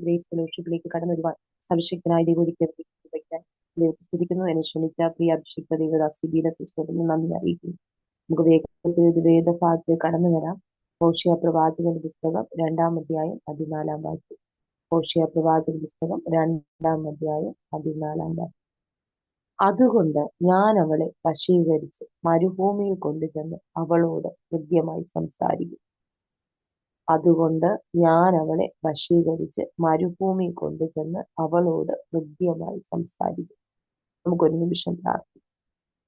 Grace ഫെലോഷിപ്പിലേക്ക് കടന്നു വരുവാൻ സർവശക്തനായ ദൈവത്തിലേക്ക് വയ്ക്കാൻ സ്തുതിക്കുന്നു. എന്നെ ക്ഷണിച്ച പ്രിയ അഭിഷിക്ത ദേവദാസി ബീന സിസ്റ്ററിന് നന്ദി അറിയിക്കുന്നു. നമുക്ക് വേഗത്തിൽ വേദഭാഗത്ത് കടന്നു വരാം. ഹോശേയ പ്രവാചകന്റെ പുസ്തകം 2-ാം അധ്യായം 14-ാം വാക്യം. ഹോശേയ പ്രവാചക പുസ്തകം 2-ാം അധ്യായം 14-ാം വാക്യം. അതുകൊണ്ട് ഞാൻ അവളെ വശീകരിച്ച് മരുഭൂമിയിൽ കൊണ്ടുചെന്ന് അവളോട് ഹൃദ്യമായി സംസാരിക്കും. അതുകൊണ്ട് ഞാൻ അവളെ വശീകരിച്ച് മരുഭൂമിയിൽ കൊണ്ടുചെന്ന് അവളോട് ഹൃദ്യമായി സംസാരിക്കും. നമുക്കൊരു നിമിഷം പ്രാർത്ഥിക്കാം.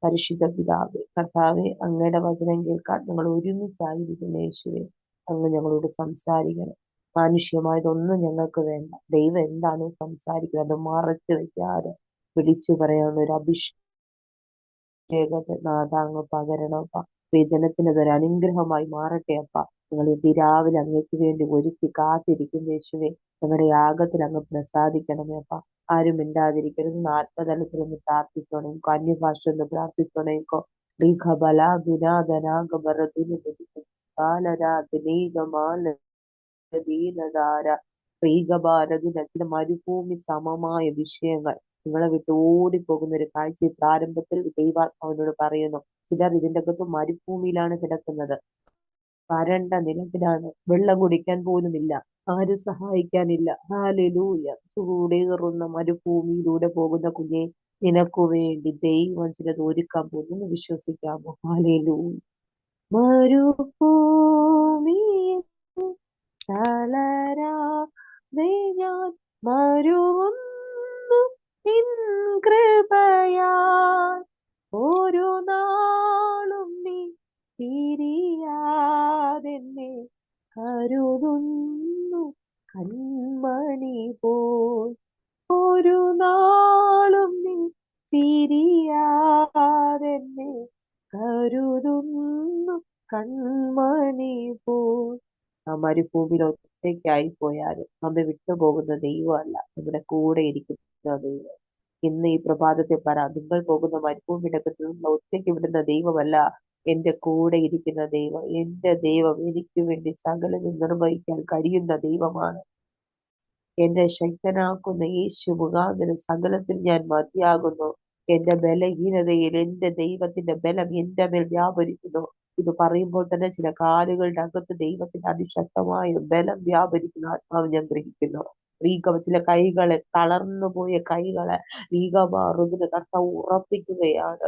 പരിശുദ്ധ പിതാവേ, കർത്താവെ, അങ്ങയുടെ വചനം കേൾക്കാൻ ഞങ്ങൾ ഒരുമിച്ചായിരിക്കുന്ന യേശുവേ, അങ്ങ് ഞങ്ങളോട് സംസാരിക്കണം. മാനുഷ്യമായതൊന്നും ഞങ്ങൾക്ക് വേണ്ട. ദൈവം എന്താണോ സംസാരിക്കുന്നത് അത് മറച്ചു വെക്കാതെ വിളിച്ചു പറയാനുള്ള ഒരു അഭിഷേകത്തെ നാഥ അങ്ങ് പകരണമപ്പ. ജനത്തിന് അതൊരു അനുഗ്രഹമായി മാറട്ടെ അപ്പ. ഞങ്ങൾ രാവിലെ അങ്ങേക്ക് വേണ്ടി ഒരുക്കി കാത്തിരിക്കുന്ന യേശുവേ, ഞങ്ങളുടെ യാഗത്തിൽ അങ്ങ് പ്രസാദിക്കണമേ അപ്പ. ആരും മിണ്ടാതിരിക്കരുത്. ആത്മതലത്തിൽ ഒന്ന് പ്രാർത്ഥിച്ചോണേക്കോ, അന്യഭാഷ ഒന്ന് പ്രാർത്ഥിച്ചോണേക്കോ. മരുഭൂമി സമമായ വിഷയങ്ങൾ നിങ്ങളെ വിട്ട് ഓടിപ്പോകുന്ന ഒരു കാഴ്ച പ്രാരംഭത്തിൽ ദൈവാത്മാവിനോട് പറയുന്നു. ചിലർ ഇതിന്റെ അകത്ത് മരുഭൂമിയിലാണ് കിടക്കുന്നത്. വരണ്ട നിലത്തിലാണ്. വെള്ളം കുടിക്കാൻ പോലുമില്ല. ആരും സഹായിക്കാനില്ല. ഹല്ലേലൂയ. ചൂടേറുന്ന മരുഭൂമിയിലൂടെ പോകുന്ന കുഞ്ഞെ, നിനക്കു വേണ്ടി ദൈവം ചിലത് ഒരുക്കാൻ പോകുന്നു. വിശ്വസിക്കാമോ? ഹല്ലേലൂയ. മരുഭൂമിയിൽ തളരാതെ ഞാൻ മരുവുന്നു നിൻ കൃപയാൽ. ഒരു നാളും നീ പിരിയാതെന്നെ കരുതുന്നു കൺമണി പോൽ. ഒരു നാളും നീ പിരിയാതെന്നെ കരുതുന്നു കൺമണി പോൽ. ആ മരുഭൂമിയിൽ ഒറ്റയ്ക്കായി പോയാലും നമ്മെ വിട്ടുപോകുന്ന ദൈവമല്ല, നമ്മുടെ കൂടെ ഇരിക്കുന്ന ദൈവം. ഇന്ന് ഈ പ്രഭാതത്തെ പറ, നിങ്ങൾ പോകുന്ന മരുഭൂമിയുടെ അകത്ത് നിന്ന് ഒറ്റയ്ക്ക് വിടുന്ന ദൈവമല്ല, എന്റെ കൂടെ ഇരിക്കുന്ന ദൈവം. എന്റെ ദൈവം എനിക്ക് വേണ്ടി സകലതും നിർവഹിക്കാൻ കഴിയുന്ന ദൈവമാണ്. എന്റെ ശക്തനാക്കുന്ന യേശു മുഖാന്തരം സകലത്തിൽ ഞാൻ മതിയാകുന്നു. എന്റെ ബലഹീനതയിൽ എന്റെ ദൈവത്തിന്റെ ബലം എന്റെ മേൽ വ്യാപരിക്കുന്നു. ഇത് പറയുമ്പോൾ തന്നെ ചില കാലുകളുടെ അകത്ത് ദൈവത്തിന്റെ അതിശക്തമായ ബലം വ്യാപരിക്കുന്ന ആത്മാവ് ഞാൻ ഗ്രഹിക്കുന്നു. ചില കൈകളെ, തളർന്നു പോയ കൈകളെ റീകമാറുന്നതിന് കർത്താവ് ഉറപ്പിക്കുകയാണ്.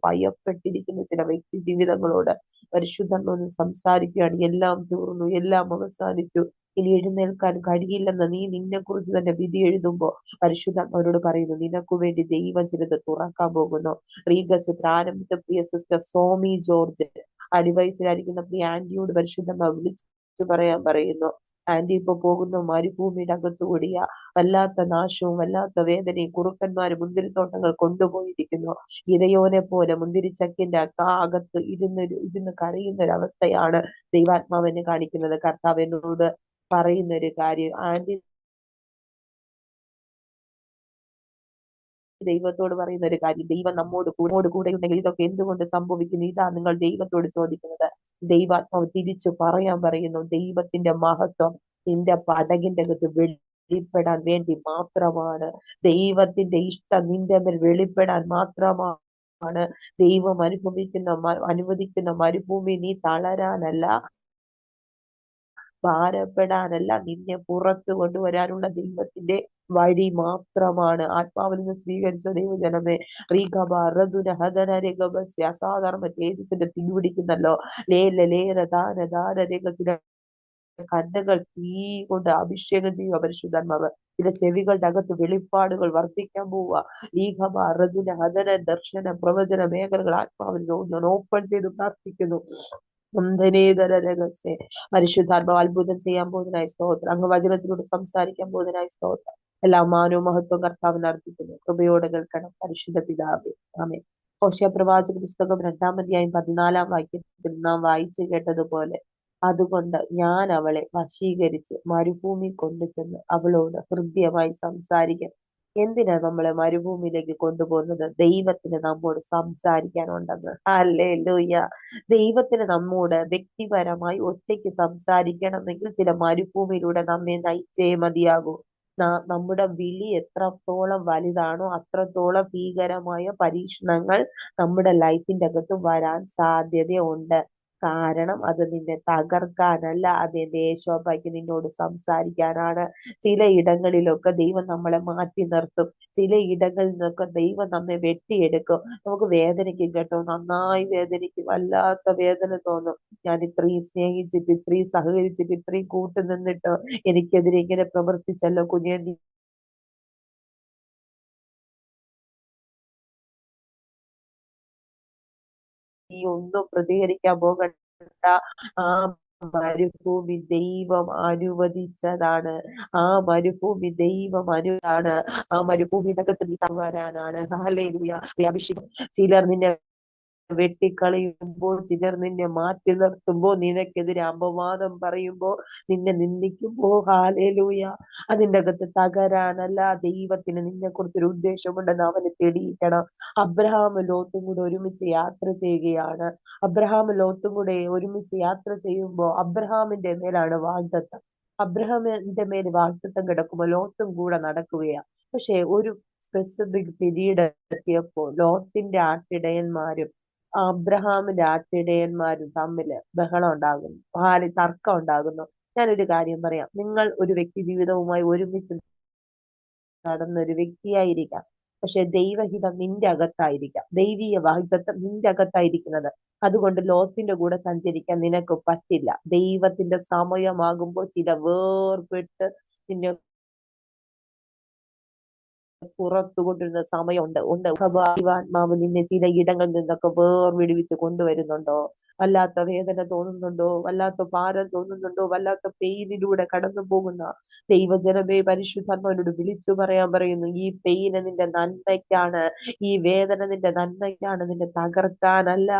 ഭയപ്പെട്ടിരിക്കുന്ന ചില വ്യക്തി ജീവിതങ്ങളോട് പരിശുദ്ധങ്ങളൊന്ന് സംസാരിക്കുകയാണ്. എല്ലാം തീർന്നു, എല്ലാം അവസാനിച്ചു, ഇനി എഴുന്നേൽക്കാൻ കഴിയില്ലെന്ന് നീ നിന്നെ കുറിച്ച് തന്നെ വിധി എഴുതുമ്പോ പരിശുദ്ധാത്മാവരോട് പറയുന്നു, നിനക്കു വേണ്ടി ദൈവം ചിലത് തുറക്കാൻ പോകുന്നു. റീഗസ് പ്രാരംഭത്തെ പ്രിയ സിസ്റ്റർ സോമി ജോർജ്, അടിവയസ്സിലായിരിക്കുന്ന പ്രിയ ആന്റിയോട് പരിശുദ്ധമാവ് വിളിച്ചു പറയാൻ പറയുന്നു. ആന്റി ഇപ്പൊ പോകുന്ന മരുഭൂമിയുടെ അകത്തുകൂടിയ വല്ലാത്ത നാശവും വല്ലാത്ത വേദനയും കുറുക്കന്മാര് മുന്തിരിത്തോട്ടങ്ങൾ കൊണ്ടുപോയിരിക്കുന്നു. ഇരയോനെ പോലെ മുന്തിരിച്ചക്കിന്റെ അകത്ത് ഇരുന്ന് കരയുന്ന ഒരു അവസ്ഥയാണ് ദൈവാത്മാവിനെ കാണിക്കുന്നത്. കർത്താവ് എന്നോട് പറയുന്ന ഒരു കാര്യം, ആന്റി ദൈവത്തോട് പറയുന്ന ഒരു കാര്യം, ദൈവം നമ്മോട് കൂടെ ഉണ്ടെങ്കിൽ ഇതൊക്കെ എന്തുകൊണ്ട് സംഭവിക്കുന്നു? ഇതാ നിങ്ങൾ ദൈവത്തോട് ചോദിക്കുന്നത്. ദൈവാത്മാവ് തിരിച്ചു പറയാൻ പറയുന്നു, ദൈവത്തിന്റെ മഹത്വം നിന്റെ പടകിന്റെ അകത്ത് വെളിപ്പെടാൻ വേണ്ടി മാത്രമാണ്. ദൈവത്തിന്റെ ഇഷ്ടം നിന്റെ മേൽ വെളിപ്പെടാൻ മാത്രമാണ്. ദൈവം അനുവദിക്കുന്ന മരുഭൂമി നീ തളരാനല്ല, ഭാരപ്പെടാനല്ല, നിന്നെ പുറത്തു കൊണ്ടുവരാനുള്ള ദൈവത്തിന്റെ വഴി മാത്രമാണ്. ആത്മാവിൽ നിന്ന് സ്വീകരിച്ച ദൈവജനമേ, അസാധാരണ തേജസ്സിന്റെ തീ പിടിക്കുന്നല്ലോ. കണ്ണുകൾ തീ കൊണ്ട് അഭിഷേകം ചെയ്യുക പരിശുദ്ധാത്മാവ്. ചില ചെവികളുടെ അകത്ത് വെളിപ്പാടുകൾ വർദ്ധിക്കാൻ പോവുക. ദർശന പ്രവചന മേഖലകൾ ആത്മാവിൽ ഓപ്പൺ ചെയ്ത് പ്രാർത്ഥിക്കുന്നു. രഹസ്യ പരിശുദ്ധാത്മാവ് അത്ഭുതം ചെയ്യാൻ പോകുന്നതിനായി സ്തോത്രം. അങ്ങ് വചനത്തിലൂടെ സംസാരിക്കാൻ പോകുന്നതിനായി സ്തോത്രം. എല്ലാ മാനവും മഹത്വം കർത്താവിന് അർപ്പിക്കുന്നു. കൃപയോടെ കേൾക്കണം പരിശുദ്ധ പിതാവേ, ആമേൻ. ഹോശേയ പ്രവാചക പുസ്തകം 2-ാം അധ്യായം 14-ാം വാക്യത്തിൽ നാം വായിച്ചു കേട്ടതുപോലെ, അതുകൊണ്ട് ഞാൻ അവളെ വശീകരിച്ച് മരുഭൂമി കൊണ്ടുചെന്ന് അവളോട് ഹൃദ്യമായി സംസാരിക്കും. എന്തിനാ നമ്മളെ മരുഭൂമിയിലേക്ക് കൊണ്ടുപോകുന്നത്? ദൈവത്തിന് നമ്മോട് സംസാരിക്കാനുണ്ടെന്ന്. ഹല്ലേലൂയ. ദൈവത്തിന് നമ്മോട് വ്യക്തിപരമായി ഒറ്റയ്ക്ക് സംസാരിക്കണമെങ്കിൽ ചില മരുഭൂമിയിലൂടെ നമ്മെ നയിച്ചേ മതിയാകൂ. നമ്മുടെ വിളി എത്രത്തോളം വലുതാണോ അത്രത്തോളം ഭീകരമായ പരീക്ഷണങ്ങൾ നമ്മുടെ ലൈഫിന്റെ അകത്ത് വരാൻ സാധ്യതയുണ്ട്. കാരണം അത് നിന്നെ തകർക്കാനല്ല, അത് എന്റെ യേശോപ്പയ്ക്ക് നിന്നോട് സംസാരിക്കാനാണ്. ചില ഇടങ്ങളിലൊക്കെ ദൈവം നമ്മളെ മാറ്റി നിർത്തും. ചില ഇടങ്ങളിൽ നിന്നൊക്കെ ദൈവം നമ്മെ വെട്ടിയെടുക്കും. നമുക്ക് വേദനിക്കും കേട്ടോ, നന്നായി വേദനിക്കും, വല്ലാത്ത വേദന തോന്നും. ഞാൻ ഇത്രയും സ്നേഹിച്ചിട്ട്, ഇത്രയും സഹകരിച്ചിട്ട്, ഇത്രയും കൂട്ടു നിന്നിട്ട് എനിക്കെതിരെ ഇങ്ങനെ പ്രവർത്തിച്ചല്ലോ കുഞ്ഞെ, നീ ഒന്നും പ്രതികരിക്കാൻ പോകണ്ട. ആ മരുഭൂമി ദൈവം അനുവദിച്ചതാണ്. ആ മരുഭൂമി ദൈവം അനുവാണ്. ആ മരുഭൂമിയുടെ നീ വരാനാണ്. ഹല്ലേലൂയ. അഭിഷേകം. ചിലർ നിന്നെ വെട്ടിക്കളയുമ്പോൾ, ചിലർ നിന്നെ മാറ്റി നിർത്തുമ്പോൾ, നിനക്കെതിരെ അപവാദം പറയുമ്പോ, നിന്നെ നിന്ദിക്കുമ്പോ, ഹാലേലൂയ, അതിന്റെ അകത്ത് തകരാനല്ല, ദൈവത്തിന് നിന്നെ കുറിച്ചൊരു ഉദ്ദേശമുണ്ടെന്ന് അവന് തെളിയിക്കണം. അബ്രഹാമും ലോത്തും കൂടെ ഒരുമിച്ച് യാത്ര ചെയ്യുകയാണ്. അബ്രഹാമും ലോത്തും കൂടെ ഒരുമിച്ച് യാത്ര ചെയ്യുമ്പോ അബ്രഹാമിന്റെ മേലാണ് വാഗ്ദത്തം. അബ്രഹാമിന്റെ മേൽ വാഗ്ദത്തം കിടക്കുമ്പോൾ ലോത്തും കൂടെ നടക്കുകയാണ്. പക്ഷെ ഒരു സ്പെസിഫിക് പീരീഡ് എത്തിയപ്പോ ലോത്തിന്റെ ആട്ടിടയന്മാരും അബ്രഹാമിന്റെ ആട്ടിടയന്മാരും തമ്മില് ബഹളം ഉണ്ടാകുന്നു, തർക്കം ഉണ്ടാകുന്നു. ഞാനൊരു കാര്യം പറയാം, നിങ്ങൾ ഒരു വ്യക്തി ജീവിതവുമായി ഒരുമിച്ച് നടന്ന ഒരു വ്യക്തിയായിരിക്കാം. പക്ഷെ ദൈവഹിതം നിന്റെ അകത്തായിരിക്കാം, ദൈവീയ വാഗ്ദത്തം നിന്റെ അകത്തായിരിക്കുന്നത്. അതുകൊണ്ട് ലോത്തിന്റെ കൂടെ സഞ്ചരിക്കാൻ നിനക്ക് പറ്റില്ല. ദൈവത്തിന്റെ സമയമാകുമ്പോൾ ചില വേർപെട്ട് നിന്നെ പുറത്തു കൊണ്ടിരുന്ന സമയമുണ്ട്. ദൈവാത്മാവ് നിന്നെ ചില ഇടങ്ങളിൽ നിന്നൊക്കെ വേർവിടുവിച്ച് കൊണ്ടുവരുന്നുണ്ടോ? വല്ലാത്ത വേദന തോന്നുന്നുണ്ടോ? വല്ലാത്ത ഭാരം തോന്നുന്നുണ്ടോ? വല്ലാത്ത പെയിനിലൂടെ കടന്നു പോകുന്ന ദൈവജനമേ, പരിശുദ്ധാത്മാവിനോട് വിളിച്ചു പറയാൻ പറയുന്നു, ഈ പെയിന് നിന്റെ നന്മയ്ക്കാണ്. ഈ വേദന നിന്റെ നന്മയ്ക്കാണ്, നിന്നെ തകർക്കാനല്ല.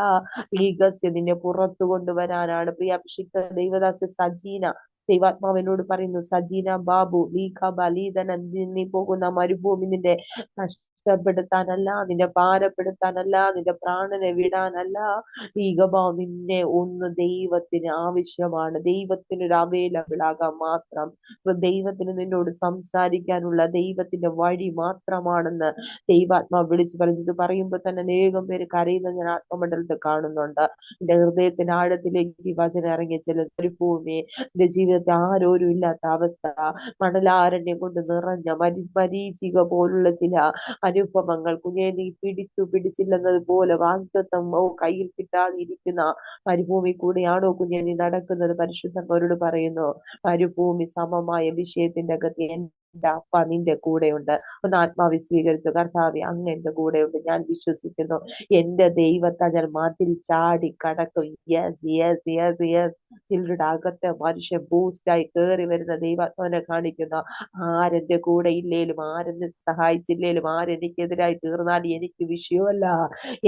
ഈ ഗസ്യ നിന്നെ പുറത്തു കൊണ്ടുവരാനാണ്. പ്രിയ അഭിഷിക്ത ദൈവദാസ സജീന, ദൈവാത്മാവിനോട് പറയുന്നു, സജീന ബാബു, ലീഖ ബലീതൻ, നീ പോകുന്ന മരുഭൂമി നിന്റെ നഷ്ടപ്പെടുത്താനല്ല, നിന്നെ ഭാരപ്പെടുത്താനല്ല, നിന്റെ പ്രാണനെ വിടാനല്ല. ഈഗഭാവം നിന്നെ ഒന്ന് ദൈവത്തിന് ആവശ്യമാണ്. ദൈവത്തിന് ഒരു അവൈലബിൾ ആകാൻ മാത്രം, ദൈവത്തിന് നിന്നോട് സംസാരിക്കാനുള്ള ദൈവത്തിന്റെ വഴി മാത്രമാണെന്ന് ദൈവാത്മാവ് വിളിച്ചു പറഞ്ഞു. ഇത് പറയുമ്പോ തന്നെ അനേകം പേര് കരയുന്ന ഞാൻ ആത്മമണ്ഡലത്തിൽ കാണുന്നുണ്ട്. എന്റെ ഹൃദയത്തിന്റെ ആഴത്തിലേക്ക് ഈ വചനം ഇറങ്ങിയ ചില ഒരു ഭൂമി, എന്റെ ജീവിതത്തിൽ ആരോരും ഇല്ലാത്ത അവസ്ഥ, മണലാരണ്യം കൊണ്ട് നിറഞ്ഞ മരീചിക പോലുള്ള ചില അനുഭവങ്ങൾ, കുഞ്ഞെ നീ പിടിച്ചില്ലെന്നത് പോലെ വാഗ്ദത്തം കയ്യിൽ കിട്ടാതെ ഇരിക്കുന്ന മരുഭൂമി കൂടെയാണോ കുഞ്ഞെ നീ നടക്കുന്നത്? പരിശുദ്ധന്മാരോട് പറയുന്നു, മരുഭൂമി സമമായ വിഷയത്തിന്റെ അകത്ത് എന്റെ അപ്പ നിന്റെ കൂടെയുണ്ട്. ഒന്ന് ആത്മാവി സ്വീകരിച്ചു. കർത്താവെ, അങ്ങ് എന്റെ കൂടെയുണ്ട്, ഞാൻ വിശ്വസിക്കുന്നു. എന്റെ ദൈവത്തെ ഞാൻ മതിൽ ചാടി കടക്കും. Yes yes yes yes. ചിലരുടെ അകത്തെ മനുഷ്യൻ ബൂസ്റ്റായി കയറി വരുന്ന ദൈവാത്മാവിനെ കാണിക്കുന്ന, ആരെന്റെ കൂടെ ഇല്ലേലും, ആരെന്നെ സഹായിച്ചില്ലേലും, ആരെനിക്കെതിരായി തീർന്നാലും എനിക്ക് വിഷയമല്ല.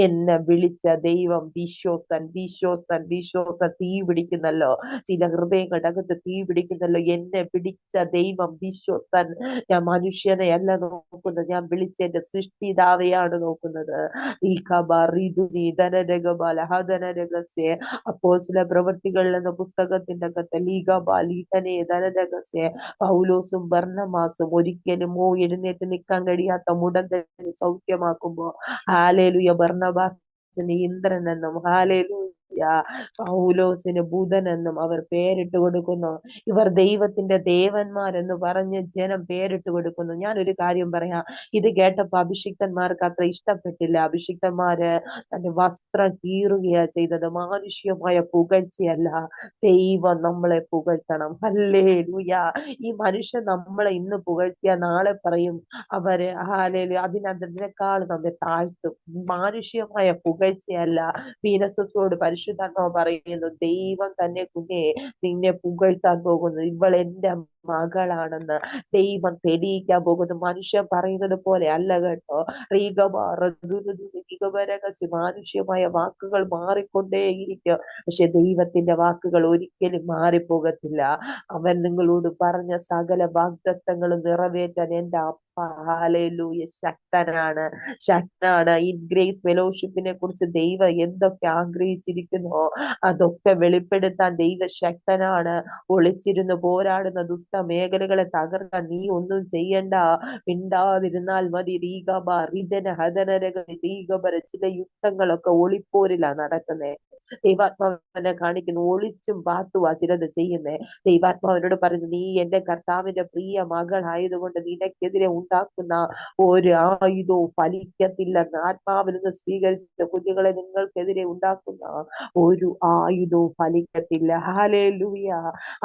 എന്നെ വിളിച്ച ദൈവം വിശ്വസ്തൻ, വിശ്വസ്തൻ, വിശ്വസ്തൻ. തീ പിടിക്കുന്നല്ലോ, ചില ഹൃദയങ്ങളുടെ അകത്ത് തീ പിടിക്കുന്നല്ലോ. എന്നെ പിടിച്ച ദൈവം വിശ്വസ്തൻ. ഞാൻ മനുഷ്യനെ അല്ല നോക്കുന്നത്, ഞാൻ വിളിച്ച എന്റെ സൃഷ്ടിതാവെയാണ് നോക്കുന്നത്. ഈ അപ്പോസ്തല പ്രവൃത്തികൾ എന്ന പുസ്തകത്തിന്റെ അകത്ത് പൗലോസും ബർന്നമാസും ഒരിക്കലും എഴുന്നേറ്റ് നിൽക്കാൻ കഴിയാത്ത മുടന്തനെ സൗഖ്യമാക്കുമ്പോ, ഹാലേലുയ, ബർന്നബാസിന് ഇന്ദ്രൻ എന്നും, ഹാലേലുയ, പൗലോസിന് ബുധൻ എന്നും അവർ പേരിട്ട് കൊടുക്കുന്നു. ഇവർ ദൈവത്തിന്റെ ദേവന്മാരെന്ന് പറഞ്ഞ് ജനം പേരിട്ട് കൊടുക്കുന്നു. ഞാനൊരു കാര്യം പറയാം, ഇത് കേട്ടപ്പോ അഭിഷിക്തന്മാർക്ക് അത്ര ഇഷ്ടപ്പെട്ടില്ല. അഭിഷിക്തന്മാര് തന്റെ വസ്ത്രം കീറുകയാ ചെയ്തത്. മാനുഷ്യമായ പുകഴ്ചയല്ല, ദൈവം നമ്മളെ പുകഴ്ത്തണം. ഹല്ലേലൂയ. ഈ മനുഷ്യൻ നമ്മളെ ഇന്ന് പുകഴ്ത്തിയ നാളെ പറയും അവര് ഹാലേലൂയ, അതിനേക്കാൾ നമ്മെ താഴ്ത്തും. മാനുഷ്യമായ പുകഴ്ചയല്ല. പീനസോട് പരിശുദ്ധാത്മാവ് പറയുന്നു, ദൈവം തന്നെ കുഞ്ഞെ നിന്നെ പുകഴ്ത്താൻ പോകുന്നു. ഇവൾ എന്റെ മകളാണെന്ന് ദൈവം തെളിയിക്കാൻ പോകുന്നു. മനുഷ്യൻ പറയുന്നത് പോലെ അല്ല കേട്ടോ. മാനുഷ്യമായ വാക്കുകൾ മാറിക്കൊണ്ടേയിരിക്കും, പക്ഷെ ദൈവത്തിന്റെ വാക്കുകൾ ഒരിക്കലും മാറിപ്പോകത്തില്ല. അവൻ നിങ്ങളോട് പറഞ്ഞ സകല വാഗ്ദത്തങ്ങളും നിറവേറ്റാൻ എന്റെ അപ്പ ഹല്ലേലൂയ ശക്തനാണ്, ശക്തനാണ്. ഈ ഗ്രേസ് ഫെലോഷിപ്പിനെ കുറിച്ച് ദൈവം എന്തൊക്കെ ആഗ്രഹിച്ചിരിക്കുന്നോ അതൊക്കെ വെളിപ്പെടുത്താൻ ദൈവ ശക്തനാണ്. ഒളിച്ചിരുന്ന് പോരാടുന്ന ദുഷ്ട മേഖലകളെ തകർക്കാൻ നീ ഒന്നും ചെയ്യണ്ട, മിണ്ടാതിരുന്നാൽ മതി. ചില യുദ്ധങ്ങളൊക്കെ ഒളിപ്പോരിലാ നടക്കുന്നേ. ദൈവാത്മാവിനെ കാണിക്കുന്നു, ഒളിച്ചും പാത്തുവാ ചിലത് ചെയ്യുന്നേ. ദൈവാത്മാവിനോട് പറഞ്ഞു, നീ എന്റെ കർത്താവിന്റെ പ്രിയ മകളായതുകൊണ്ട് നിനക്കെതിരെ ഉണ്ടാക്കുന്ന ഒരു ആയുധവും ഫലിക്കത്തില്ലെന്ന്. ആത്മാവിൽ നിന്ന് സ്വീകരിച്ച കുഞ്ഞുങ്ങളെ, നിങ്ങൾക്കെതിരെ ഉണ്ടാക്കുന്ന ഒരു ആയുധവും ഫലിക്കത്തില്ല. ഹല്ലേലൂയ.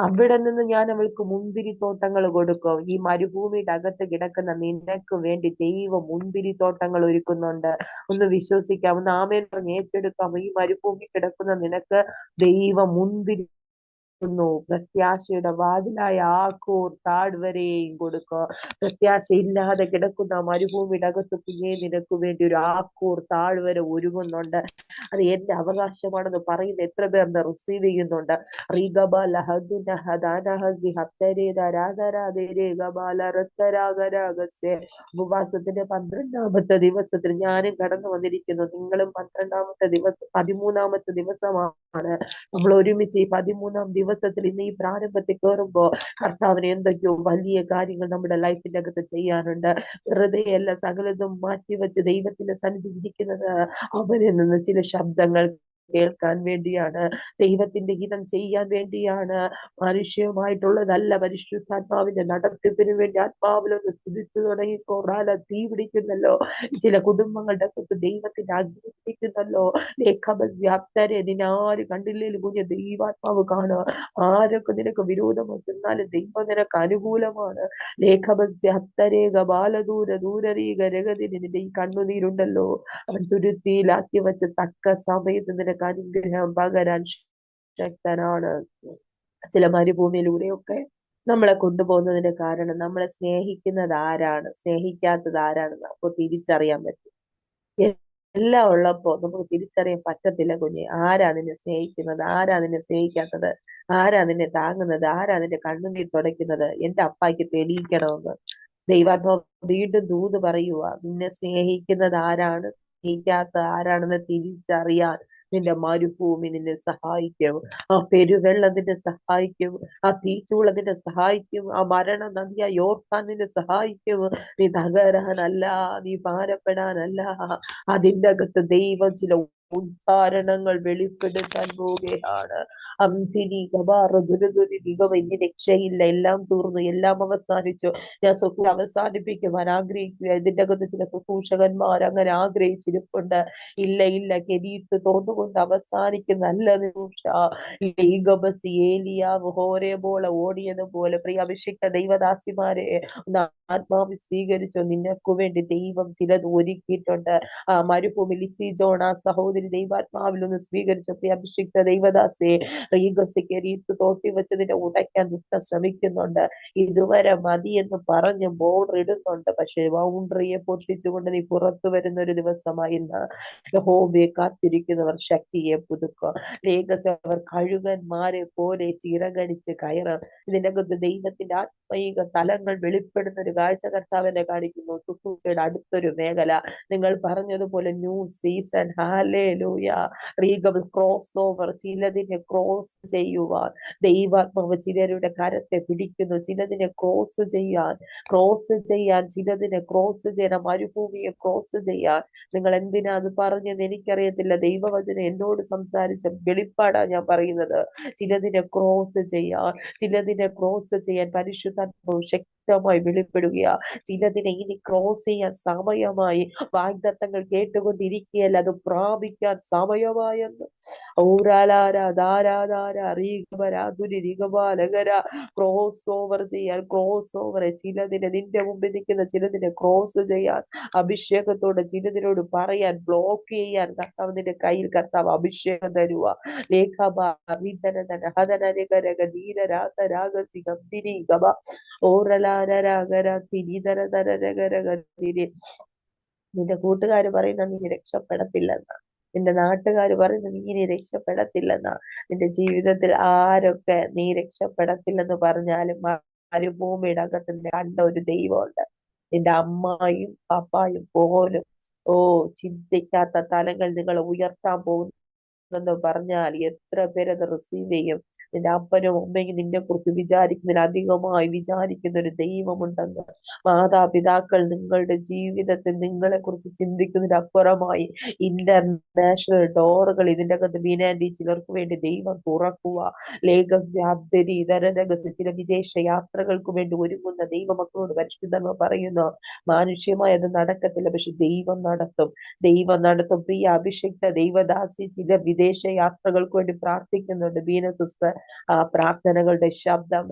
അവിടെ നിന്ന് ഞാൻ അവൾക്ക് മുന്തിരിത്തോട്ടങ്ങൾ കൊടുക്കും. ഈ മരുഭൂമിയുടെ അകത്ത് കിടക്കുന്ന നിനക്ക് വേണ്ടി ദൈവം മുന്തിരിത്തോട്ടങ്ങൾ ഒരുക്കുന്നുണ്ട്. ഒന്ന് വിശ്വസിക്കാം, ഒന്ന് ആമേൻ പറഞ്ഞ് ഏറ്റെടുക്കാം. ഈ മരുഭൂമി കിടക്കുന്ന നിനക്ക് ദൈവം മുന്തിരി പ്രത്യാശയുടെ വാതിലായ ആക്കൂർ താഴ്വരയും കൊടുക്കുക. പ്രത്യാശയില്ലാതെ കിടക്കുന്ന മരുഭൂമിയുടെ അകത്ത് കുഞ്ഞേ നിനക്ക് വേണ്ടി ഒരു ആക്കൂർ താഴ്വര ഒരുങ്ങുന്നുണ്ട്. അത് എന്റെ അവകാശമാണെന്ന് പറയുന്ന എത്ര പേർ റിസീവ് ചെയ്യുന്നുണ്ട്? ഉപവാസത്തിന്റെ 12ാമത്തെ ദിവസത്തിൽ ഞാനും കടന്നു വന്നിരിക്കുന്നു. നിങ്ങളും 12ാമത്തെ ദിവസം, 13ാമത്തെ ദിവസമാണ് നമ്മൾ ഒരുമിച്ച്. ഈ 13ാം ദിവസത്തിൽ ഇന്ന് ഈ പ്രാരംഭത്തിൽ കയറുമ്പോ കർത്താവിന് എന്തൊക്കെയോ വലിയ കാര്യങ്ങൾ നമ്മുടെ ലൈഫിന്റെ അകത്ത് ചെയ്യാനുണ്ട്. വെറുതെ അല്ല സകലതും മാറ്റിവെച്ച് ദൈവത്തിന്റെ സന്നിധി ഇരിക്കുന്നത്. അവരിൽ നിന്ന് ചില ശബ്ദങ്ങൾ കേൾക്കാൻ വേണ്ടിയാണ്, ദൈവത്തിന്റെ ഹിതം ചെയ്യാൻ വേണ്ടിയാണ്. മനുഷ്യമായിട്ടുള്ളതല്ല, പരിശുദ്ധാത്മാവിന്റെ നടത്തിപ്പിന് വേണ്ടി. ആത്മാവിലൊന്ന് സ്തുതിച്ചു തുടങ്ങിക്കോറാല തീ പിടിക്കുന്നല്ലോ. ചില കുടുംബങ്ങളുടെ അകത്ത് ദൈവത്തിന്റെ അഗ്നി പിടിക്കുന്നല്ലോ. ലേഖബസ്യാപ്തരെ നിനാര് കണ്ടില്ലേലും കുഞ്ഞ് ദൈവാത്മാവ് കാണുക. ആരൊക്കെ നിനക്ക് വിരോധമായി ചെന്നാലും ദൈവം നിനക്ക് അനുകൂലമാണ്. ലേഖബസ്യാപ്തരേഖ ബാലദൂര ദൂരരീക രഗതിന് നിന്റെ ഈ കണ്ണുനീരുണ്ടല്ലോ, അവൻ തുരുത്തിയിലാക്കി വെച്ച തക്ക സമയത്ത് നിനക്ക് അനുഗ്രഹം പകരാൻ ശക്തനാണ്. ചില മരുഭൂമിയിലൂടെയൊക്കെ നമ്മളെ കൊണ്ടുപോകുന്നതിന്റെ കാരണം നമ്മളെ സ്നേഹിക്കുന്നത് ആരാണ്, സ്നേഹിക്കാത്തത് ആരാണെന്ന് അപ്പൊ തിരിച്ചറിയാൻ പറ്റും. എല്ലാം ഉള്ളപ്പോ നമുക്ക് തിരിച്ചറിയാൻ പറ്റത്തില്ല കുഞ്ഞെ. ആരാ നിന്നെ സ്നേഹിക്കുന്നത്, ആരാ നിന്നെ സ്നേഹിക്കാത്തത്, ആരാ നിന്നെ താങ്ങുന്നത്, ആരാ നിന്റെ കണ്ണുനീർ തുടയ്ക്കുന്നത്? എന്റെ അപ്പായ്ക്ക് തെളിയിക്കണമെന്ന് ദൈവാത്മാവ് വീണ്ടും ദൂത് പറയുക. നിന്നെ സ്നേഹിക്കുന്നത് ആരാണ്, സ്നേഹിക്കാത്ത ആരാണെന്ന് തിരിച്ചറിയാൻ നിന്റെ മരുഭൂമി നിന്നെ സഹായിക്കും. ആ പെരുവെള്ളം നിന്നെ സഹായിക്കും. ആ തീച്ചൂള നിന്നെ സഹായിക്കും. ആ മരണ നദിയ യോർത്താൻ നിന്നെ സഹായിക്കും. നീ തകരാനല്ല, നീ ഭാരപ്പെടാനല്ല. അതിന്റെ അകത്ത് ദൈവം ചില ഉദ്ധാരണങ്ങൾ വെളിപ്പെടുത്താൻ പോവുകയാണ്. അന്തിനി ഗബാറ ദുരിതുരി മികവ്. ഇനി രക്ഷയില്ല, എല്ലാം തീർന്നു, എല്ലാം അവസാനിച്ചു. ഞാൻ സ്വത്ത് അവസാനിപ്പിക്കുവാൻ ആഗ്രഹിക്കുക. ഇതിന്റെ അകത്ത് ചില ശുശ്രൂഷകന്മാർ അങ്ങനെ ആഗ്രഹിച്ചിരിപ്പുണ്ട്. ഇല്ല ഇല്ല, കെരീത്ത് തോന്നുകൊണ്ട് അവസാനിക്കുന്നല്ല നിമിഷ. ഏലിയാവ് ഹോരേബോളെ ഓടിയതുപോലെ പ്രിയ അഭിഷിക്ത ദൈവദാസിമാരെ ഒന്ന് ആത്മാവ് സ്വീകരിച്ചോ. നിനക്ക് വേണ്ടി ദൈവം ചിലത് ഒരുക്കിയിട്ടുണ്ട്. ആ മരുഭൂമി ലിസി ജോൺ ആ സഹോദരി ദൈവാത്മാവിൽ ഒന്ന് സ്വീകരിച്ചോ. പ്രിയ അഭിഷിക്ത ദൈവദാസെ, റീഗസിക്കരീത്ത് തോട്ടി വെച്ചതിന്റെ ഉടയ്ക്കാൻ ദുഷ്ട ശ്രമിക്കുന്നുണ്ട്. ഇതുവരെ മതി എന്ന് പറഞ്ഞ് ബോർഡർ ഇടുന്നുണ്ട്, പക്ഷെ ബൗണ്ടറിയെ പൊട്ടിച്ചുകൊണ്ട് നീ പുറത്തു വരുന്ന ഒരു ദിവസമായി ഇന്ന്. യഹോവയെ കാത്തിരിക്കുന്നവർ ശക്തിയെ പുതുക്കുക. ലേഖസ് അവർ കഴുകന്മാരെ പോലെ ചിറകടിച്ച് കയറും. ഇതിന്റെ അകത്ത് ദൈവത്തിന്റെ ആത്മീക തലങ്ങൾ വെളിപ്പെടുന്ന ഒരു കാഴ്ച കർത്താവിനെ കാണിക്കുന്നു. ശുശ്രൂഷയുടെ അടുത്തൊരു മേഖല നിങ്ങൾ പറഞ്ഞതുപോലെ new season. Hallelujah. Regal cross over. ചിലതിനെ ക്രോസ് ചെയ്യുവാൻ ദൈവാത്മാവ് ചിലരുടെ കരത്തെ പിടിക്കുന്നു. ചിലതിനെ ക്രോസ് ചെയ്യാൻ ചിലതിനെ ക്രോസ് ചെയ്യാൻ, മരുഭൂമിയെ ക്രോസ് ചെയ്യാൻ. നിങ്ങൾ എന്തിനാ അത് പറഞ്ഞെന്ന് എനിക്കറിയത്തില്ല. ദൈവവചനം എന്നോട് സംസാരിച്ച വെളിപ്പാടാ ഞാൻ പറയുന്നത്. ചിലതിനെ ക്രോസ് ചെയ്യാൻ പരിശുദ്ധാത്മാവ് ശക്തമായി വെളിപ്പെടുകയാ. ചിലതിനെ ഇനി ക്രോസ് ചെയ്യാൻ സമയമായി. വാഗ്ദത്തങ്ങൾ കേട്ടുകൊണ്ടിരിക്കുകയല്ല, അത് പ്രാർത്ഥിക്കാൻ സമയമായെന്ന്. ഔരാലാര ധാരാധാര റീകബരാധുരി റികബാലകര ക്രോസ് ഓവർ ചെയ്യാൻ, ക്രോസ് ഓവർ ചിലതിനെ നിന്റെ മുമ്പിൽ നിൽക്കുന്ന ചിലതിനെ ക്രോസ് ചെയ്യാൻ അഭിഷേകത്തോടെ ചിലതിനോട് പറയാൻ, ബ്ലോക്ക് ചെയ്യാൻ കർത്താവ് നിന്റെ കയ്യിൽ കർത്താവ് അഭിഷേകം തരുക. ലേഖബ വിധനധന ഹതനരകരക ധീരരാഗ ഗംഭീരീകബ ഓരലാരരാഗര തിരിധരധരരകരക തിരി. നിന്റെ കൂട്ടുകാർ പറയുന്ന നീ രക്ഷപ്പെടത്തില്ലെന്നാ, നിന്റെ നാട്ടുകാർ പറയുന്ന നീ ഇനി രക്ഷപ്പെടത്തില്ലെന്നാ, നിന്റെ ജീവിതത്തിൽ ആരൊക്കെ നീ രക്ഷപ്പെടത്തില്ലെന്ന് പറഞ്ഞാലും മരുഭൂമിയുടെ അകത്ത് കണ്ട ഒരു ദൈവമുണ്ട്. നിന്റെ അമ്മായും പപ്പായും പോലും ഓ ചിന്തിക്കാത്ത തലങ്ങൾ നിങ്ങൾ ഉയർത്താൻ പോകുന്നെന്ന് പറഞ്ഞാൽ എത്ര പേരത് റിസീവ് ചെയ്യും? നിന്റെ അപ്പനും അമ്മയും നിന്നെ കുറിച്ച് വിചാരിക്കുന്നതിന് വിചാരിക്കുന്ന ഒരു ദൈവമുണ്ടെന്ന്. മാതാപിതാക്കൾ നിങ്ങളുടെ ജീവിതത്തിൽ നിങ്ങളെ കുറിച്ച് ചിന്തിക്കുന്നതിനപ്പുറമായി ഇന്റർനാഷണൽ ഡോറുകൾ ഇതിന്റെ അകത്ത് ബീനാൻഡി ചിലർക്ക് വേണ്ടി ദൈവം തുറക്കുക. ലേഗസ് യാത്രി ഇതരകസ് ചില വിദേശ യാത്രകൾക്ക് വേണ്ടി ഒരുങ്ങുന്ന ദൈവമക്കളോട് പരിശുദ്ധമ പറയുന്നു, മാനുഷ്യമായി അത് നടക്കത്തില്ല, പക്ഷെ ദൈവം നടത്തും, ദൈവം നടത്തും. പ്രിയ അഭിഷിക്ത ദൈവദാസി ചില വിദേശ യാത്രകൾക്ക് വേണ്ടി പ്രാർത്ഥിക്കുന്നുണ്ട്. ബീന സിസ്റ്റർ, ആ പ്രാർത്ഥനകളുടെ ശബ്ദം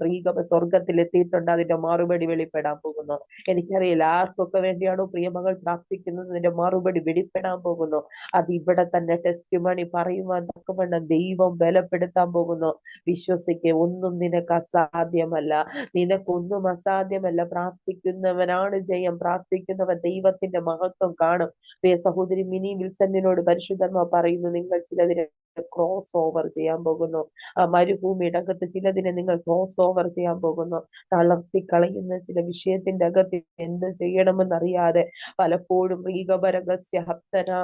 സ്വർഗത്തിൽ എത്തിയിട്ടുണ്ട്. അതിന്റെ മറുപടി വെളിപ്പെടാൻ പോകുന്നു. എനിക്കറിയില്ല ആർക്കൊക്കെ വേണ്ടിയാണോ പ്രിയമകൾ പ്രാർത്ഥിക്കുന്നത്, അതിന്റെ മറുപടി വെളിപ്പെടാൻ പോകുന്നു. അത് ഇവിടെ തന്നെ ടെസ്റ്റ് മണി പറയുവാൻ തക്കവണ്ണം ദൈവം ബലപ്പെടുത്താൻ പോകുന്നു. വിശ്വസിക്ക്, ഒന്നും നിനക്ക് അസാധ്യമല്ല, നിനക്കൊന്നും അസാധ്യമല്ല. പ്രാർത്ഥിക്കുന്നവനാണ് ജയം, പ്രാർത്ഥിക്കുന്നവൻ ദൈവത്തിന്റെ മഹത്വം കാണും. പ്രിയ സഹോദരി മിനി വിൽസണിനോട് പരിശുദ്ധന്മാർ പറയുന്നു, നിങ്ങൾ ചിലതിനെ ക്രോസ് ഓവർ ചെയ്യാൻ പോകുന്നു. ആ മരുഭൂമിയുടെ അകത്ത് ചിലതിനെ നിങ്ങൾ ക്രോസ് ഓവർ ചെയ്യാൻ പോകുന്നു. തളർത്തി കളയുന്ന ചില വിഷയത്തിന്റെ അകത്ത് എന്ത് ചെയ്യണമെന്നറിയാതെ പലപ്പോഴും റീകബരഗസ്യ ഹപ്തന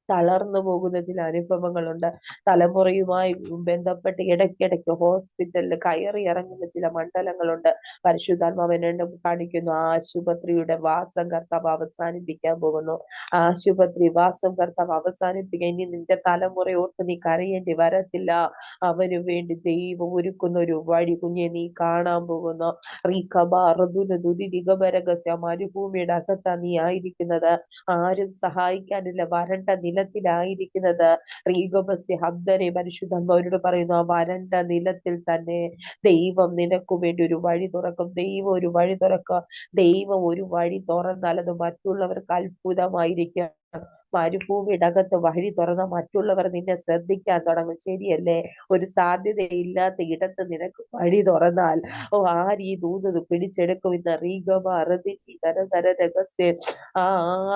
തളർന്നു പോകുന്ന ചില അനുഭവങ്ങളുണ്ട്. തലമുറയുമായി ബന്ധപ്പെട്ട് ഇടയ്ക്കിടയ്ക്ക് ഹോസ്പിറ്റലിൽ കയറി ഇറങ്ങുന്ന ചില മണ്ഡലങ്ങളുണ്ട്. പരിശുദ്ധാത്മാവിനെ കാണിക്കുന്നു, ആശുപത്രിയുടെ വാസം കർത്താവ് അവസാനിപ്പിക്കാൻ പോകുന്നു. ആശുപത്രി വാസം കർത്താവ് അവസാനിപ്പിക്കാൻ ഇനി നിന്റെ തലമുറയോർത്ത് നീ കരയേണ്ടി വരത്തില്ല. അവന് വേണ്ടി ദൈവം ഒരുക്കുന്ന ഒരു വഴി കുഞ്ഞെ നീ കാണാൻ പോകുന്നു. മരുഭൂമിയുടെ അകത്താ നീ ആയിരിക്കുന്നത്. ആരും സഹായിക്കാനില്ല, വരണ്ട നിലത്തിലായിരിക്കുന്നത്. റീഗോബസ്യ ഹബ്ദനെ പരിശുദ്ധന്മാരോട് പറയുന്നു, ആ വരണ്ട നിലത്തിൽ തന്നെ ദൈവം നിനക്ക് വേണ്ടി ഒരു വഴി തുറക്കും. ദൈവം ഒരു വഴി തുറക്കുക. ദൈവം ഒരു വഴി തുറന്നാൽ അത് മറ്റുള്ളവർക്ക് അത്ഭുതമായിരിക്കും. മരുഭൂമിയുടെ അകത്ത് വഴി തുറന്ന മറ്റുള്ളവർ നിന്നെ ശ്രദ്ധിക്കാൻ തുടങ്ങും. ശരിയല്ലേ? ഒരു സാധ്യതയില്ലാത്ത ഇടത്ത് നിനക്ക് വഴി തുറന്നാൽ ഓ ആരീ ദൂതത് പിടിച്ചെടുക്കും. ഇന്ന് റീഗമ അറുതി തര രഹസ്യ ആ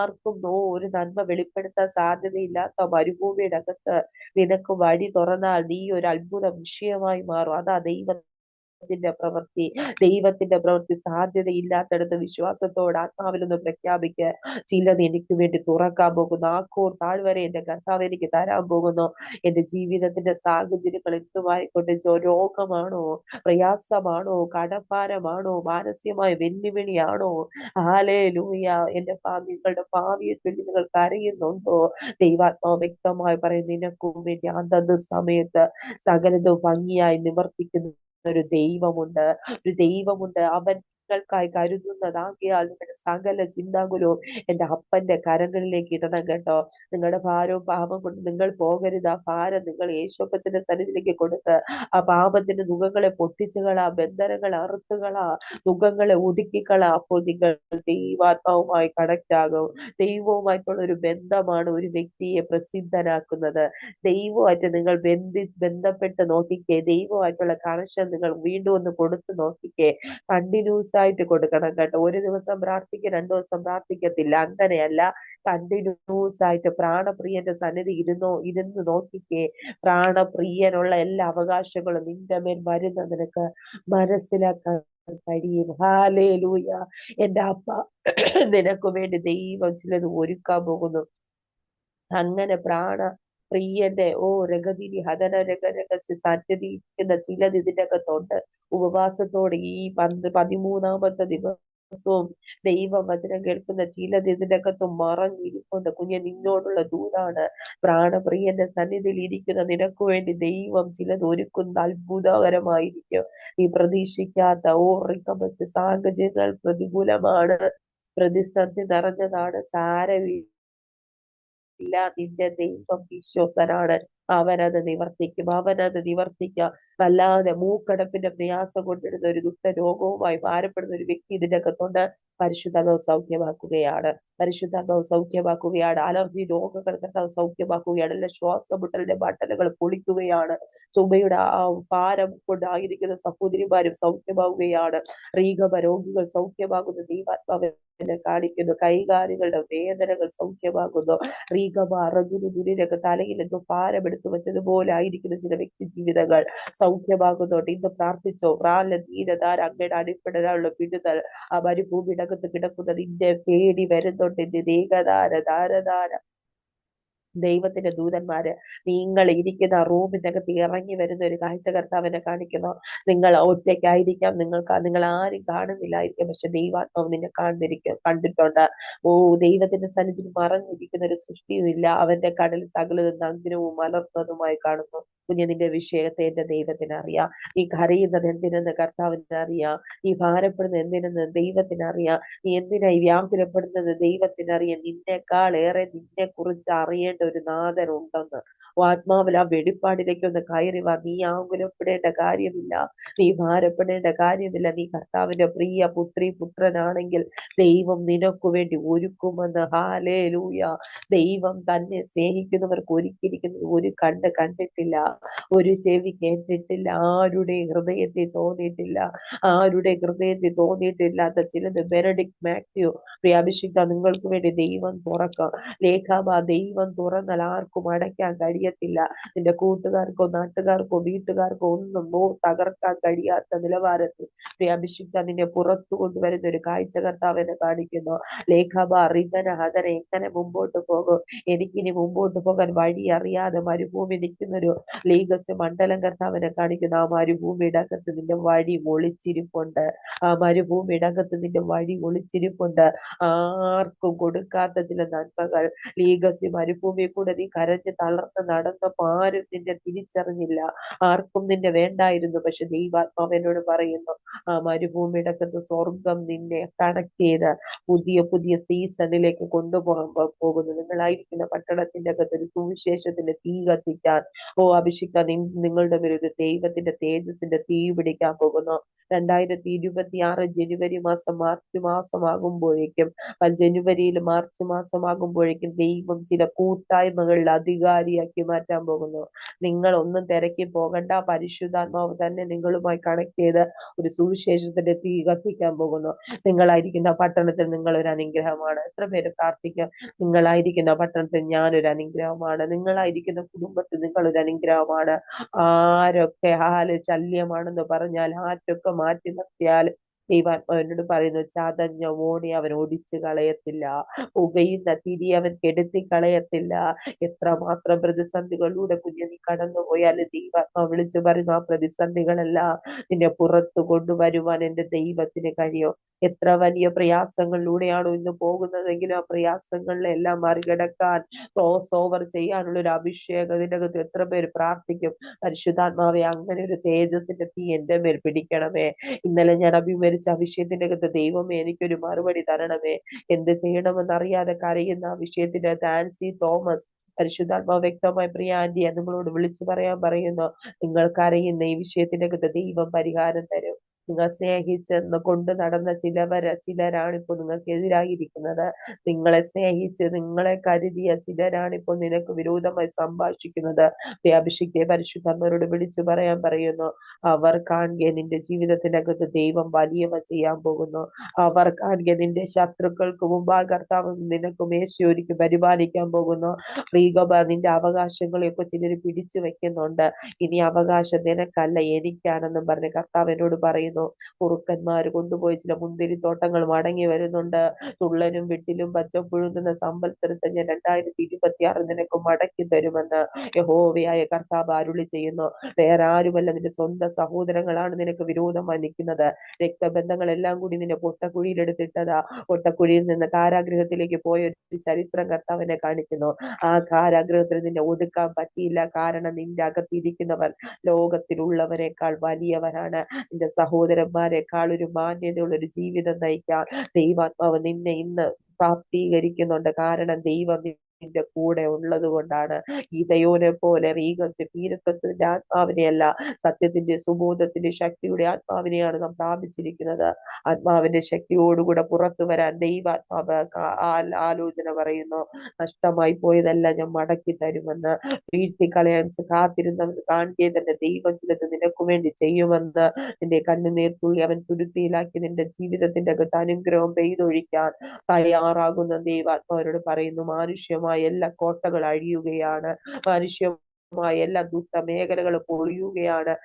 ആർക്കും ഒരു നന്മ വെളിപ്പെടുത്താൻ സാധ്യതയില്ലാത്ത മരുഭൂമിയുടെ അകത്ത് നിനക്ക് വഴി തുറന്നാൽ നീ ഒരു അത്ഭുത വിഷയമായി മാറും. അതാ പ്രവൃത്തി, ദൈവത്തിന്റെ പ്രവൃത്തി. സാധ്യതയില്ലാത്തടത്ത് വിശ്വാസത്തോട് ആത്മാവിലൊന്ന് പ്രഖ്യാപിക്കുക, ചിലത് എനിക്ക് വേണ്ടി തുറക്കാൻ പോകുന്നു. ആക്കൂർ താഴ്വരെ എന്റെ കർത്താവ് എനിക്ക് തരാൻ പോകുന്നു. എന്റെ ജീവിതത്തിന്റെ സാഹചര്യങ്ങൾ എന്തുമായിക്കൊണ്ട്, രോഗമാണോ, പ്രയാസമാണോ, കടഭാരമാണോ, മാനസികമായ വെല്ലുവിളിയാണോ, ഹല്ലേലൂയ, എന്റെ നിങ്ങളുടെ ഭാവിയെ ചൊല്ലി നിങ്ങൾ കരയുന്നുണ്ടോ? ദൈവാത്മാവ് വ്യക്തമായി പറയും, നിനക്കും വേണ്ടി അതത് സമയത്ത് സകലതും ഭംഗിയായി നിവർത്തിക്കുന്ന ഒരു ദൈവമുണ്ട്, ഒരു ദൈവമുണ്ട്. അവൻ നിങ്ങൾക്കായി കരുതുന്നതാകിയാൽ നിങ്ങളുടെ സകല ചിന്താകുലവും എന്റെ അപ്പന്റെ കരങ്ങളിലേക്ക് ഇടണം കേട്ടോ. നിങ്ങളുടെ ഭാരവും പാപം കൊണ്ട് നിങ്ങൾ പോകരുത്. ആ ഭാരം നിങ്ങൾ യേശുപ്പച്ചന്റെ സന്നിധിയിലേക്ക് കൊടുത്ത് ആ പാപത്തിന്റെ മുഖങ്ങളെ പൊട്ടിച്ചുകളാ, ബന്ധനങ്ങളെ അറുത്തുകളാ, മുഖങ്ങളെ ഒടുക്കിക്കളാ. അപ്പോൾ നിങ്ങൾ ദൈവാത്മാവുമായി കണക്ട് ആകും. ദൈവവുമായിട്ടുള്ള ഒരു ബന്ധമാണ് ഒരു വ്യക്തിയെ പ്രസിദ്ധനാക്കുന്നത്. ദൈവമായിട്ട് നിങ്ങൾ ബന്ധപ്പെട്ട് നോക്കിക്കേ. ദൈവമായിട്ടുള്ള കണക്ഷൻ നിങ്ങൾ വീണ്ടും ഒന്ന് കൊടുത്തു നോക്കിക്കേ. കണ്ടിന്യൂസ് ആയിട്ട് കൊടുക്കണം കേട്ടോ. ഒരു ദിവസം പ്രാർത്ഥിക്കുക, 2 ദിവസം പ്രാർത്ഥിക്കത്തില്ല, അങ്ങനെയല്ല. കണ്ടിന്യൂസ് ആയിട്ട് പ്രാണപ്രിയന്റെ സന്നിധി ഇരുന്ന് നോക്കിക്കേ. പ്രാണപ്രിയനുള്ള എല്ലാ അവകാശങ്ങളും നിന്റെ മേൽ വരുന്ന നിനക്ക് മനസ്സിലാക്കാൻ കഴിയും. ഹല്ലേലൂയ. എന്റെ അപ്പ നിനക്ക് വേണ്ടി ദൈവം ചിലത് ഒരുക്കാൻ പോകുന്നു. അങ്ങനെ പ്രിയന്റെ രഗതിരി ഹതന രഹസ്യ സത്യതിക്കുന്ന ചിലത് ഇതിന്റെ അകത്തുണ്ട്. ഉപവാസത്തോടെ ഈ 13-ാമത്തെ ദിവസവും ദൈവവചനം കേൾക്കുന്ന ചിലത് ഇതിന്റെ അകത്ത് മറഞ്ഞിരിപ്പുണ്ട്. കുഞ്ഞെ, നിന്നോടുള്ള ദൂതാണ്. പ്രാണപ്രിയന്റെ സന്നിധിയിൽ ഇരിക്കുന്ന നിനക്ക് വേണ്ടി ദൈവം ചിലത് ഒരുക്കുന്ന അത്ഭുതകരമായിരിക്കും. നീ പ്രതീക്ഷിക്കാത്ത സാഹചര്യങ്ങൾ പ്രതികൂലമാണ്, പ്രതിസന്ധി നിറഞ്ഞതാണ്, സാരമില്ല. ഇല്ല, നിന്റെ ദൈവം വിശ്വസ്തനാണ്. അവനത് നിവർത്തിക്കാം. വല്ലാതെ മൂക്കടപ്പിന്റെ പ്രയാസം കൊണ്ടിരുന്ന ഒരു ദുഷ്ടരോഗവുമായി ഭാരപ്പെടുന്ന ഒരു വ്യക്തി ഇതിന്റെ അകത്തുണ്ട്. പരിശുദ്ധാത്മാവ് സൗഖ്യമാക്കുകയാണ്. പരിശുദ്ധാത്മാവ് സൗഖ്യമാക്കുകയാണ്. അലർജി രോഗങ്ങൾ കർത്താവ് സൗഖ്യമാക്കുകയാണ്. എല്ലാ ശ്വാസമുട്ടലിന്റെ ബട്ടലുകൾ പൊളിക്കുകയാണ്. ചുമയുടെ ആ ഭാരം കൊണ്ടായിരിക്കുന്ന സഹോദരിമാരും സൗഖ്യമാവുകയാണ്. റീഗമ രോഗികൾ സൗഖ്യമാകുന്ന ദൈവാത്മാവിനെ കാണിക്കുന്നു. കൈകാലുകളുടെ വേദനകൾ സൗഖ്യമാകുന്നു. റീഗമ റഗുരുക്കെ തലയിൽ എന്തോ ഭാരം എടുത്തു വെച്ചതുപോലെ ആയിരിക്കുന്ന ചില വ്യക്തി ജീവിതങ്ങൾ സൗഖ്യമാകുന്നുണ്ട്. ഇന്ന് പ്രാർത്ഥിച്ചോ. ധീരധാര അങ്ങയുടെ അടിപ്പെടാനുള്ള വിടുതൽ ആ മരുഭൂമിയിടകത്ത് കിടക്കുന്ന നിന്റെ പേടി വരുന്നുണ്ട്. ഏകധാര ധാരധാര ദൈവത്തിന്റെ ദൂതന്മാര് നിങ്ങൾ ഇരിക്കുന്ന റൂമിന്റെ അകത്ത് ഇറങ്ങി വരുന്ന ഒരു കാഴ്ച കർത്താവിനെ കാണിക്കുന്നു. നിങ്ങൾ ഒറ്റയ്ക്കായിരിക്കാം, നിങ്ങൾ ആരും കാണുന്നില്ലായിരിക്കും, പക്ഷെ ദൈവാത്മാവ് നിന്നെ കണ്ടിട്ടുണ്ട്. ഓ, ദൈവത്തിന്റെ സന്നിധിയിൽ മറഞ്ഞിരിക്കുന്ന ഒരു സൃഷ്ടിയുമില്ല. അവന്റെ കടൽ സകലതും നഗ്നവും മലർന്നതുമായി കാണുന്നു. കുഞ്ഞെ, നിന്റെ വിഷയത്തെ എന്റെ ദൈവത്തിന് അറിയാം. നീ കരയുന്നത് എന്തിനെന്ന് കർത്താവിന് അറിയാം. നീ ഭാരപ്പെടുന്നത് എന്തിനെന്ന് ദൈവത്തിന് അറിയാം. നീ എന്തിനായി വ്യാകുലപ്പെടുന്നത് ദൈവത്തിനറിയാം. നിന്നെക്കാൾ ഏറെ നിന്നെ കുറിച്ച് അറിയേണ്ട ഒരു നാഥൻ ഉണ്ടെന്ന്. ആത്മാവിൽ ആ വെളിപ്പാടിലേക്ക് ഒന്ന് കയറി വാ. നീ ആകുലപ്പെടേണ്ട കാര്യമില്ല, നീ ഭാരപ്പെടേണ്ട കാര്യമില്ല. നീ കർത്താവിന്റെ പ്രിയ പുത്രി പുത്രനാണെങ്കിൽ ദൈവം നിനക്ക് വേണ്ടി ഒരുക്കുമെന്ന്. ഹാലേലൂയ. ദൈവം തന്നെ സ്നേഹിക്കുന്നവർക്ക് ഒരുക്കിയിരിക്കുന്നത് ഒരു കണ്ണ് കണ്ടിട്ടില്ല, ഒരു ചെവി കേട്ടിട്ടില്ല, ആരുടെ ഹൃദയത്തിൽ തോന്നിയിട്ടില്ല, ആരുടെ ഹൃദയത്തിൽ തോന്നിയിട്ടില്ലാത്ത ചിലത്. ബെനഡിക്ട് മാത്യു അഭിഷിക്ത നിങ്ങൾക്ക് വേണ്ടി ദൈവം തുറക്കാം. ലേഖാബ ദൈവം തുറന്നാൽ ആർക്കും അടയ്ക്കാൻ കഴിയത്തില്ല. നിന്റെ കൂട്ടുകാർക്കോ നാട്ടുകാർക്കോ വീട്ടുകാർക്കോ ഒന്നും തകർക്കാൻ കഴിയാത്ത നിലവാരത്തിൽ അഭിഷിക്ത നിന്നെ പുറത്തു കൊണ്ടുവരുന്ന ഒരു കാഴ്ച കർത്താവിനെ കാണിക്കുന്നു. ലേഖാബ റിബന ഹദന എങ്ങനെ മുമ്പോട്ട് പോകും? എനിക്കിനി മുമ്പോട്ട് പോകാൻ വഴി അറിയാതെ മരുഭൂമി നിൽക്കുന്നൊരു ലീഗസ് മണ്ഡലം കർത്താവിനെ കാണിക്കുന്നു. ആ മരുഭൂമിയുടെ അകത്ത് നിന്റെ വഴി ഒളിച്ചിരിപ്പുണ്ട്. ആ മരുഭൂമിയുടെ അകത്ത് നിന്റെ വഴി ഒളിച്ചിരിപ്പുണ്ട്. ആർക്കും കൊടുക്കാത്ത ചില നന്മകൾ. ലീഗസി മരുഭൂമിയിൽ കൂടെ നീ കരഞ്ഞ് തളർന്ന് നടന്നപ്പോ ആരും നിന്നെ തിരിച്ചറിഞ്ഞില്ല, ആർക്കും നിന്നെ വേണ്ടായിരുന്നു. പക്ഷെ ദൈവാത്മാവ് എന്നോട് പറയുന്നു, ആ മരുഭൂമിയുടെ അകത്ത് സ്വർഗം നിന്നെ കണക്ട് ചെയ്ത് പുതിയ പുതിയ സീസണിലേക്ക് കൊണ്ടുപോകാൻ പോകുന്നു. നിങ്ങളായിരിക്കുന്ന പട്ടണത്തിന്റെ അകത്ത് ഒരു സുവിശേഷത്തിന്റെ തീ കത്തിക്കാൻ, ഓ അഭിഷിക്ക, നിങ്ങളുടെ മേൽ ഒരു ദൈവത്തിന്റെ തേജസിന്റെ തീ പിടിക്കാൻ പോകുന്നു. 2026 ജനുവരി മാസം മാർച്ച് മാസമാകുമ്പോഴേക്കും, ജനുവരിയിൽ മാർച്ച് മാസമാകുമ്പോഴേക്കും ദൈവം ചില കൂട്ടായ്മകളിൽ അധികാരിയാക്കി മാറ്റാൻ പോകുന്നു. നിങ്ങൾ ഒന്നും തിരക്കി പോകണ്ട. പരിശുദ്ധാത്മാവ് തന്നെ നിങ്ങളുമായി കണക്ട് ചെയ്ത് ഒരു സുവിശേഷത്തിന്റെ തീ കത്തിക്കാൻ പോകുന്നു. നിങ്ങളായിരിക്കുന്ന പട്ടണത്തിൽ നിങ്ങൾ ഒരു അനുഗ്രഹമാണ്. എത്ര പേര് പ്രാർത്ഥിക്കാം, നിങ്ങളായിരിക്കുന്ന പട്ടണത്തിൽ ഞാനൊരു അനുഗ്രഹമാണ്, നിങ്ങളായിരിക്കുന്ന കുടുംബത്തിൽ നിങ്ങൾ ഒരു അനുഗ്രഹമാണ്. ആരൊക്കെ ശല്യമാണെന്ന് പറഞ്ഞാൽ, ആരൊക്കെ മാറ്റി നിർത്തിയാൽ ദൈവാത്മാവിനോട് പറയുന്നു, ചതഞ്ഞ ഓണി അവൻ ഒടിച്ചു കളയത്തില്ല, പുകയുന്ന തിരി അവൻ കെടുത്തി കളയത്തില്ല. എത്രമാത്രം പ്രതിസന്ധികളിലൂടെ കുഞ്ഞു നീ കടന്നുപോയാൽ ദൈവാത്മാവ് വിളിച്ചു പറയുന്നു, ആ പ്രതിസന്ധികളെല്ലാം നിന്നെ പുറത്തു കൊണ്ടുവരുവാൻ എന്റെ ദൈവത്തിന് കഴിയും. എത്ര വലിയ പ്രയാസങ്ങളിലൂടെയാണോ ഇന്ന് പോകുന്നതെങ്കിലും ആ പ്രയാസങ്ങളിലെല്ലാം മറികടക്കാൻ, ക്രോസ് ഓവർ ചെയ്യാനുള്ള ഒരു അഭിഷേകം ഇതിനകത്ത് എത്ര പേര് പ്രാർത്ഥിക്കും? പരിശുദ്ധാത്മാവെ, അങ്ങനെ ഒരു തേജസ്സിന്റെ തീ എന്റെ മേൽ പിടിക്കണമേ. ഇന്നലെ ഞാൻ അഭിമുഖീകരിച്ച ആ വിഷയത്തിന്റെ അകത്ത് ദൈവമേ എനിക്കൊരു മറുപടി തരണമേ. എന്ത് ചെയ്യണമെന്ന് അറിയാതെ കരയുന്ന ആ വിഷയത്തിന്റെ അകത്ത് ആൻസി തോമസ്, പരിശുദ്ധാത്മാവ് വ്യക്തമായി പ്രിയ ആന്റിയെ നിങ്ങളോട് വിളിച്ചു പറയാൻ പറയുന്നു, നിങ്ങൾക്ക് അറിയുന്ന ഈ വിഷയത്തിന്റെ അകത്ത് ദൈവം പരിഹാരം തരും. നിങ്ങൾ സ്നേഹിച്ചെന്ന് കൊണ്ട് നടന്ന ചിലരാണ് ഇപ്പോൾ നിങ്ങൾക്ക് എതിരായിരിക്കുന്നത്. നിങ്ങളെ സ്നേഹിച്ച് നിങ്ങളെ കരുതിയ ചിലരാണ് ഇപ്പോൾ നിനക്ക് വിരോധമായി സംഭാഷിക്കുന്നത്. അഭിഷിക്തയെ പരിശുദ്ധന്മാരോട് വിളിച്ചു പറയാൻ പറയുന്നു, അവർ കാണുക നിന്റെ ജീവിതത്തിനകത്ത് ദൈവം വലിയവ ചെയ്യാൻ പോകുന്നു. അവർ കാണുക നിന്റെ ശത്രുക്കൾക്ക് മുമ്പാ കർത്താവ് നിനക്ക് മേശയൊരുക്കി പരിപാലിക്കാൻ പോകുന്നു. പ്രീഗോബ, നിന്റെ അവകാശങ്ങളെയൊക്കെ ചിലർ പിടിച്ചു വെക്കുന്നുണ്ട്. ഇനി അവകാശം നിനക്കല്ല എനിക്കാണെന്നും പറഞ്ഞ് കർത്താവ് എന്നോട് പറയുന്നു. കുറുക്കന്മാര് കൊണ്ടുപോയി ചില മുന്തിരിത്തോട്ടങ്ങൾ മടങ്ങി വരുന്നുണ്ട്. തുള്ളനും വിട്ടിലും പച്ചപ്പുഴുതുന്ന സമ്പൽത്തരത്തെ ഞാൻ 2026 നിനക്ക് മടക്കി തരുമെന്ന് യഹോവയായ കർത്താവ് അരുളി ചെയ്യുന്നു. വേറെ ആരുമല്ല, നിന്റെ സ്വന്തം സഹോദരങ്ങളാണ് നിനക്ക് വിരോധമായി നിൽക്കുന്നത്. രക്തബന്ധങ്ങളെല്ലാം കൂടി നിന്നെ പൊട്ടക്കുഴിയിലെടുത്തിട്ടതാ. പൊട്ടക്കുഴിയിൽ നിന്ന് കാരാഗ്രഹത്തിലേക്ക് പോയ ഒരു ചരിത്രം കർത്താവിനെ കാണിക്കുന്നു. ആ കാരാഗ്രഹത്തിൽ നിന്നെ ഒതുക്കാൻ പറ്റിയില്ല. കാരണം നിന്റെ അകത്തിരിക്കുന്നവർ ലോകത്തിലുള്ളവരെക്കാൾ വലിയവരാണ്. നിന്റെ സഹോദരന്മാരെക്കാൾ ഒരു മാന്യതയുള്ള ഒരു ജീവിതം നയിക്കാൻ ദൈവാത്മാവ് നിന്നെ ഇന്ന് പ്രാപ്തീകരിക്കുന്നുണ്ട്. കാരണം ദൈവം നിന്റെ കൂടെ ഉള്ളത് കൊണ്ടാണ്. ഈ ദയോനെ പോലെ റീഗസ് പീരത്വത്തിന്റെ ആത്മാവിനെയല്ല, സത്യത്തിന്റെ സുബോധത്തിന്റെ ശക്തിയുടെ ആത്മാവിനെയാണ് നാം പ്രാപിച്ചിരിക്കുന്നത്. ആത്മാവിന്റെ ശക്തിയോടുകൂടെ പുറത്തു വരാൻ ദൈവാത്മാവ് ആലോചന പറയുന്നു. നഷ്ടമായി പോയതല്ല ഞാൻ മടക്കി തരുമെന്ന്. വീഴ്ത്തിക്കളയാൻ കാത്തിരുന്നവൻ കാണുകയെ തന്നെ ദൈവം ചിലത് നിനക്ക് വേണ്ടി ചെയ്യുമെന്ന്. നിന്റെ കണ്ണുനീർത്തുള്ളി അവൻ തുരുത്തിയിലാക്കി നിന്റെ ജീവിതത്തിന്റെ അകത്ത് അനുഗ്രഹം പെയ്തൊഴിക്കാൻ തയ്യാറാകുന്ന ദൈവാത്മാവരോട് പറയുന്നു. മാനുഷ്യമായ എല്ലാ കോട്ടകൾ അഴിയുകയാണ്, മാനുഷ്യമായ എല്ലാ ദുഷ്ട മേഖലകൾ പൊളിയുകയാണ്.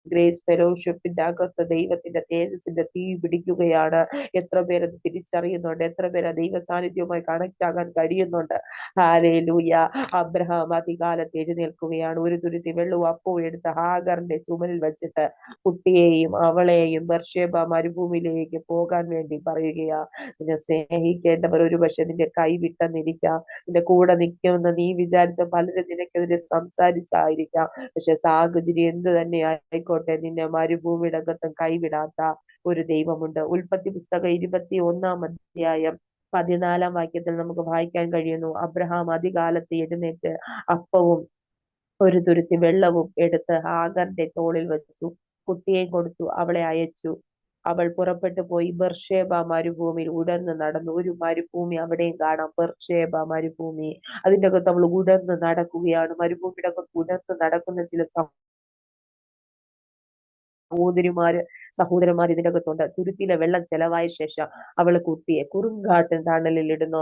ഗ്രേസ് ഫെലോഷിപ്പിന്റെ അകത്ത് ദൈവത്തിന്റെ തേജസ്സിന്റെ തീ പിടിക്കുകയാണ്. എത്ര പേരത് തിരിച്ചറിയുന്നുണ്ട്? എത്ര പേര് ദൈവ സാന്നിധ്യവുമായി കണക്ട് ആകാൻ കഴിയുന്നുണ്ട്? ഹല്ലേലൂയ. അബ്രഹാം അധികാലത്ത് എഴുന്നേൽക്കുകയാണ്. ഒരു തുരുത്തി വെള്ളവും അപ്പവും എടുത്ത് ഹാഗറിന്റെ ചുമലിൽ വെച്ചിട്ട് കുട്ടിയെയും അവളെയും ബർഷേബ മരുഭൂമിയിലേക്ക് പോകാൻ വേണ്ടി പറയുകയാ. നിന്നെ സ്നേഹിക്കേണ്ടവർ ഒരു പക്ഷെ നിന്റെ കൈ വിട്ടെന്നിരിക്കാം, നിന്റെ കൂടെ നിൽക്കുമെന്ന് നീ വിചാരിച്ച പലരും നിനക്കെതിരെ സംസാരിച്ചായിരിക്കാം. പക്ഷെ സാഹചര്യം എന്ത് തന്നെ ആയിക്കോട്ടെ, നിന്നെ മരുഭൂമിയുടെ അകത്തും കൈവിടാത്ത ഒരു ദൈവമുണ്ട്. ഉൽപ്പത്തി പുസ്തകം 21-ാം അധ്യായം 14-ാം വാക്യത്തിൽ നമുക്ക് വായിക്കാൻ കഴിയുന്നു. അബ്രഹാം അതികാലത്ത് എഴുന്നേറ്റ് അപ്പവും ഒരു തുരുത്തി വെള്ളവും എടുത്ത് ഹാഗറിന്റെ തോളിൽ വെച്ചു, കുട്ടിയെ കൊടുത്തു, അവളെ അയച്ചു. അവൾ പുറപ്പെട്ടു പോയി ബർഷേബ മരുഭൂമിയിൽ ഉടന്ന് നടന്നു. ഒരു മരുഭൂമി അവിടെയും കാണാം, ബർഷേബ മരുഭൂമി. അതിന്റെ അകത്ത് അവൾ ഉടന്ന് നടക്കുകയാണ്. മരുഭൂമിയുടെ അകത്ത് ഉടന്ന് നടക്കുന്ന ചില സഹോദരിമാര് ഇതിന്റെ അകത്തുണ്ട്. തുരുത്തിയിലെ വെള്ളം ചെലവായ ശേഷം അവള് കുട്ടിയെ കുറുങ്കാട്ടിൻ തണലിൽ ഇടുന്നു.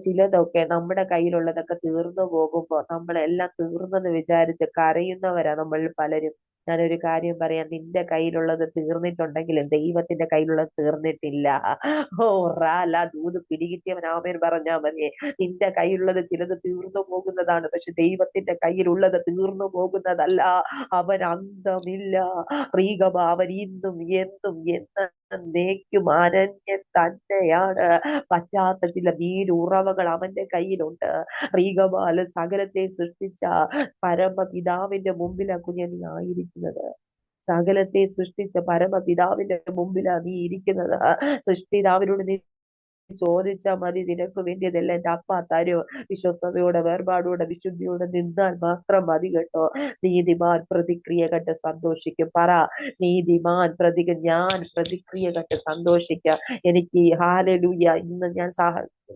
ചിലതൊക്കെ നമ്മുടെ കയ്യിലുള്ളതൊക്കെ തീർന്നു പോകുമ്പോ നമ്മളെല്ലാം തീർന്നെന്ന് വിചാരിച്ച് കരയുന്നവരാ നമ്മൾ പലരും. ഞാനൊരു കാര്യം പറയാം, നിന്റെ കയ്യിലുള്ളത് തീർന്നിട്ടുണ്ടെങ്കിലും ദൈവത്തിന്റെ കയ്യിലുള്ളത് തീർന്നിട്ടില്ല. ദൂത് പിടികിട്ടിയവൻ ആമേൻ പറഞ്ഞാ മതിയെ. നിന്റെ കയ്യിലുള്ളത് ചിലത് തീർന്നു പോകുന്നതാണ്, പക്ഷെ ദൈവത്തിന്റെ കയ്യിലുള്ളത് തീർന്നു പോകുന്നതല്ല. അവൻ അന്തമില്ല. റീഗബ അവൻ ഇന്നും എന്നും എന്നേക്കും അനന്യൻ തന്നെയാണ്. പറ്റാത്ത ചില നീരുറവകൾ അവന്റെ കയ്യിലുണ്ട്. റീഗബാല് സകലത്തെ സൃഷ്ടിച്ച പരമപിതാവിന്റെ മുമ്പിലാ കുഞ്ഞെ നീ ആയിരിക്കുന്നത്. സകലത്തെ സൃഷ്ടിച്ച പരമപിതാവിന്റെ മുമ്പിലാ നീ ഇരിക്കുന്നത്. സൃഷ്ടിതാവിനോട് നീ ചോദിച്ചാൽ മതി, നിനക്ക് വേണ്ടിയതെല്ലാം എന്റെ അപ്പ തരും. വിശ്വസ്തയോടെ വേർപാടോടെ വിശുദ്ധിയോടെ നിന്നാൽ മാത്രം മതി കേട്ടോ. നീതിമാൻ പ്രതിക്രിയ കണ്ട് സന്തോഷിക്കും. പറ, നീതിമാൻ ഞാൻ പ്രതിക്രിയ കണ്ട് സന്തോഷിക്കാം. എനിക്ക് ഹല്ലേലൂയ. ഇന്ന്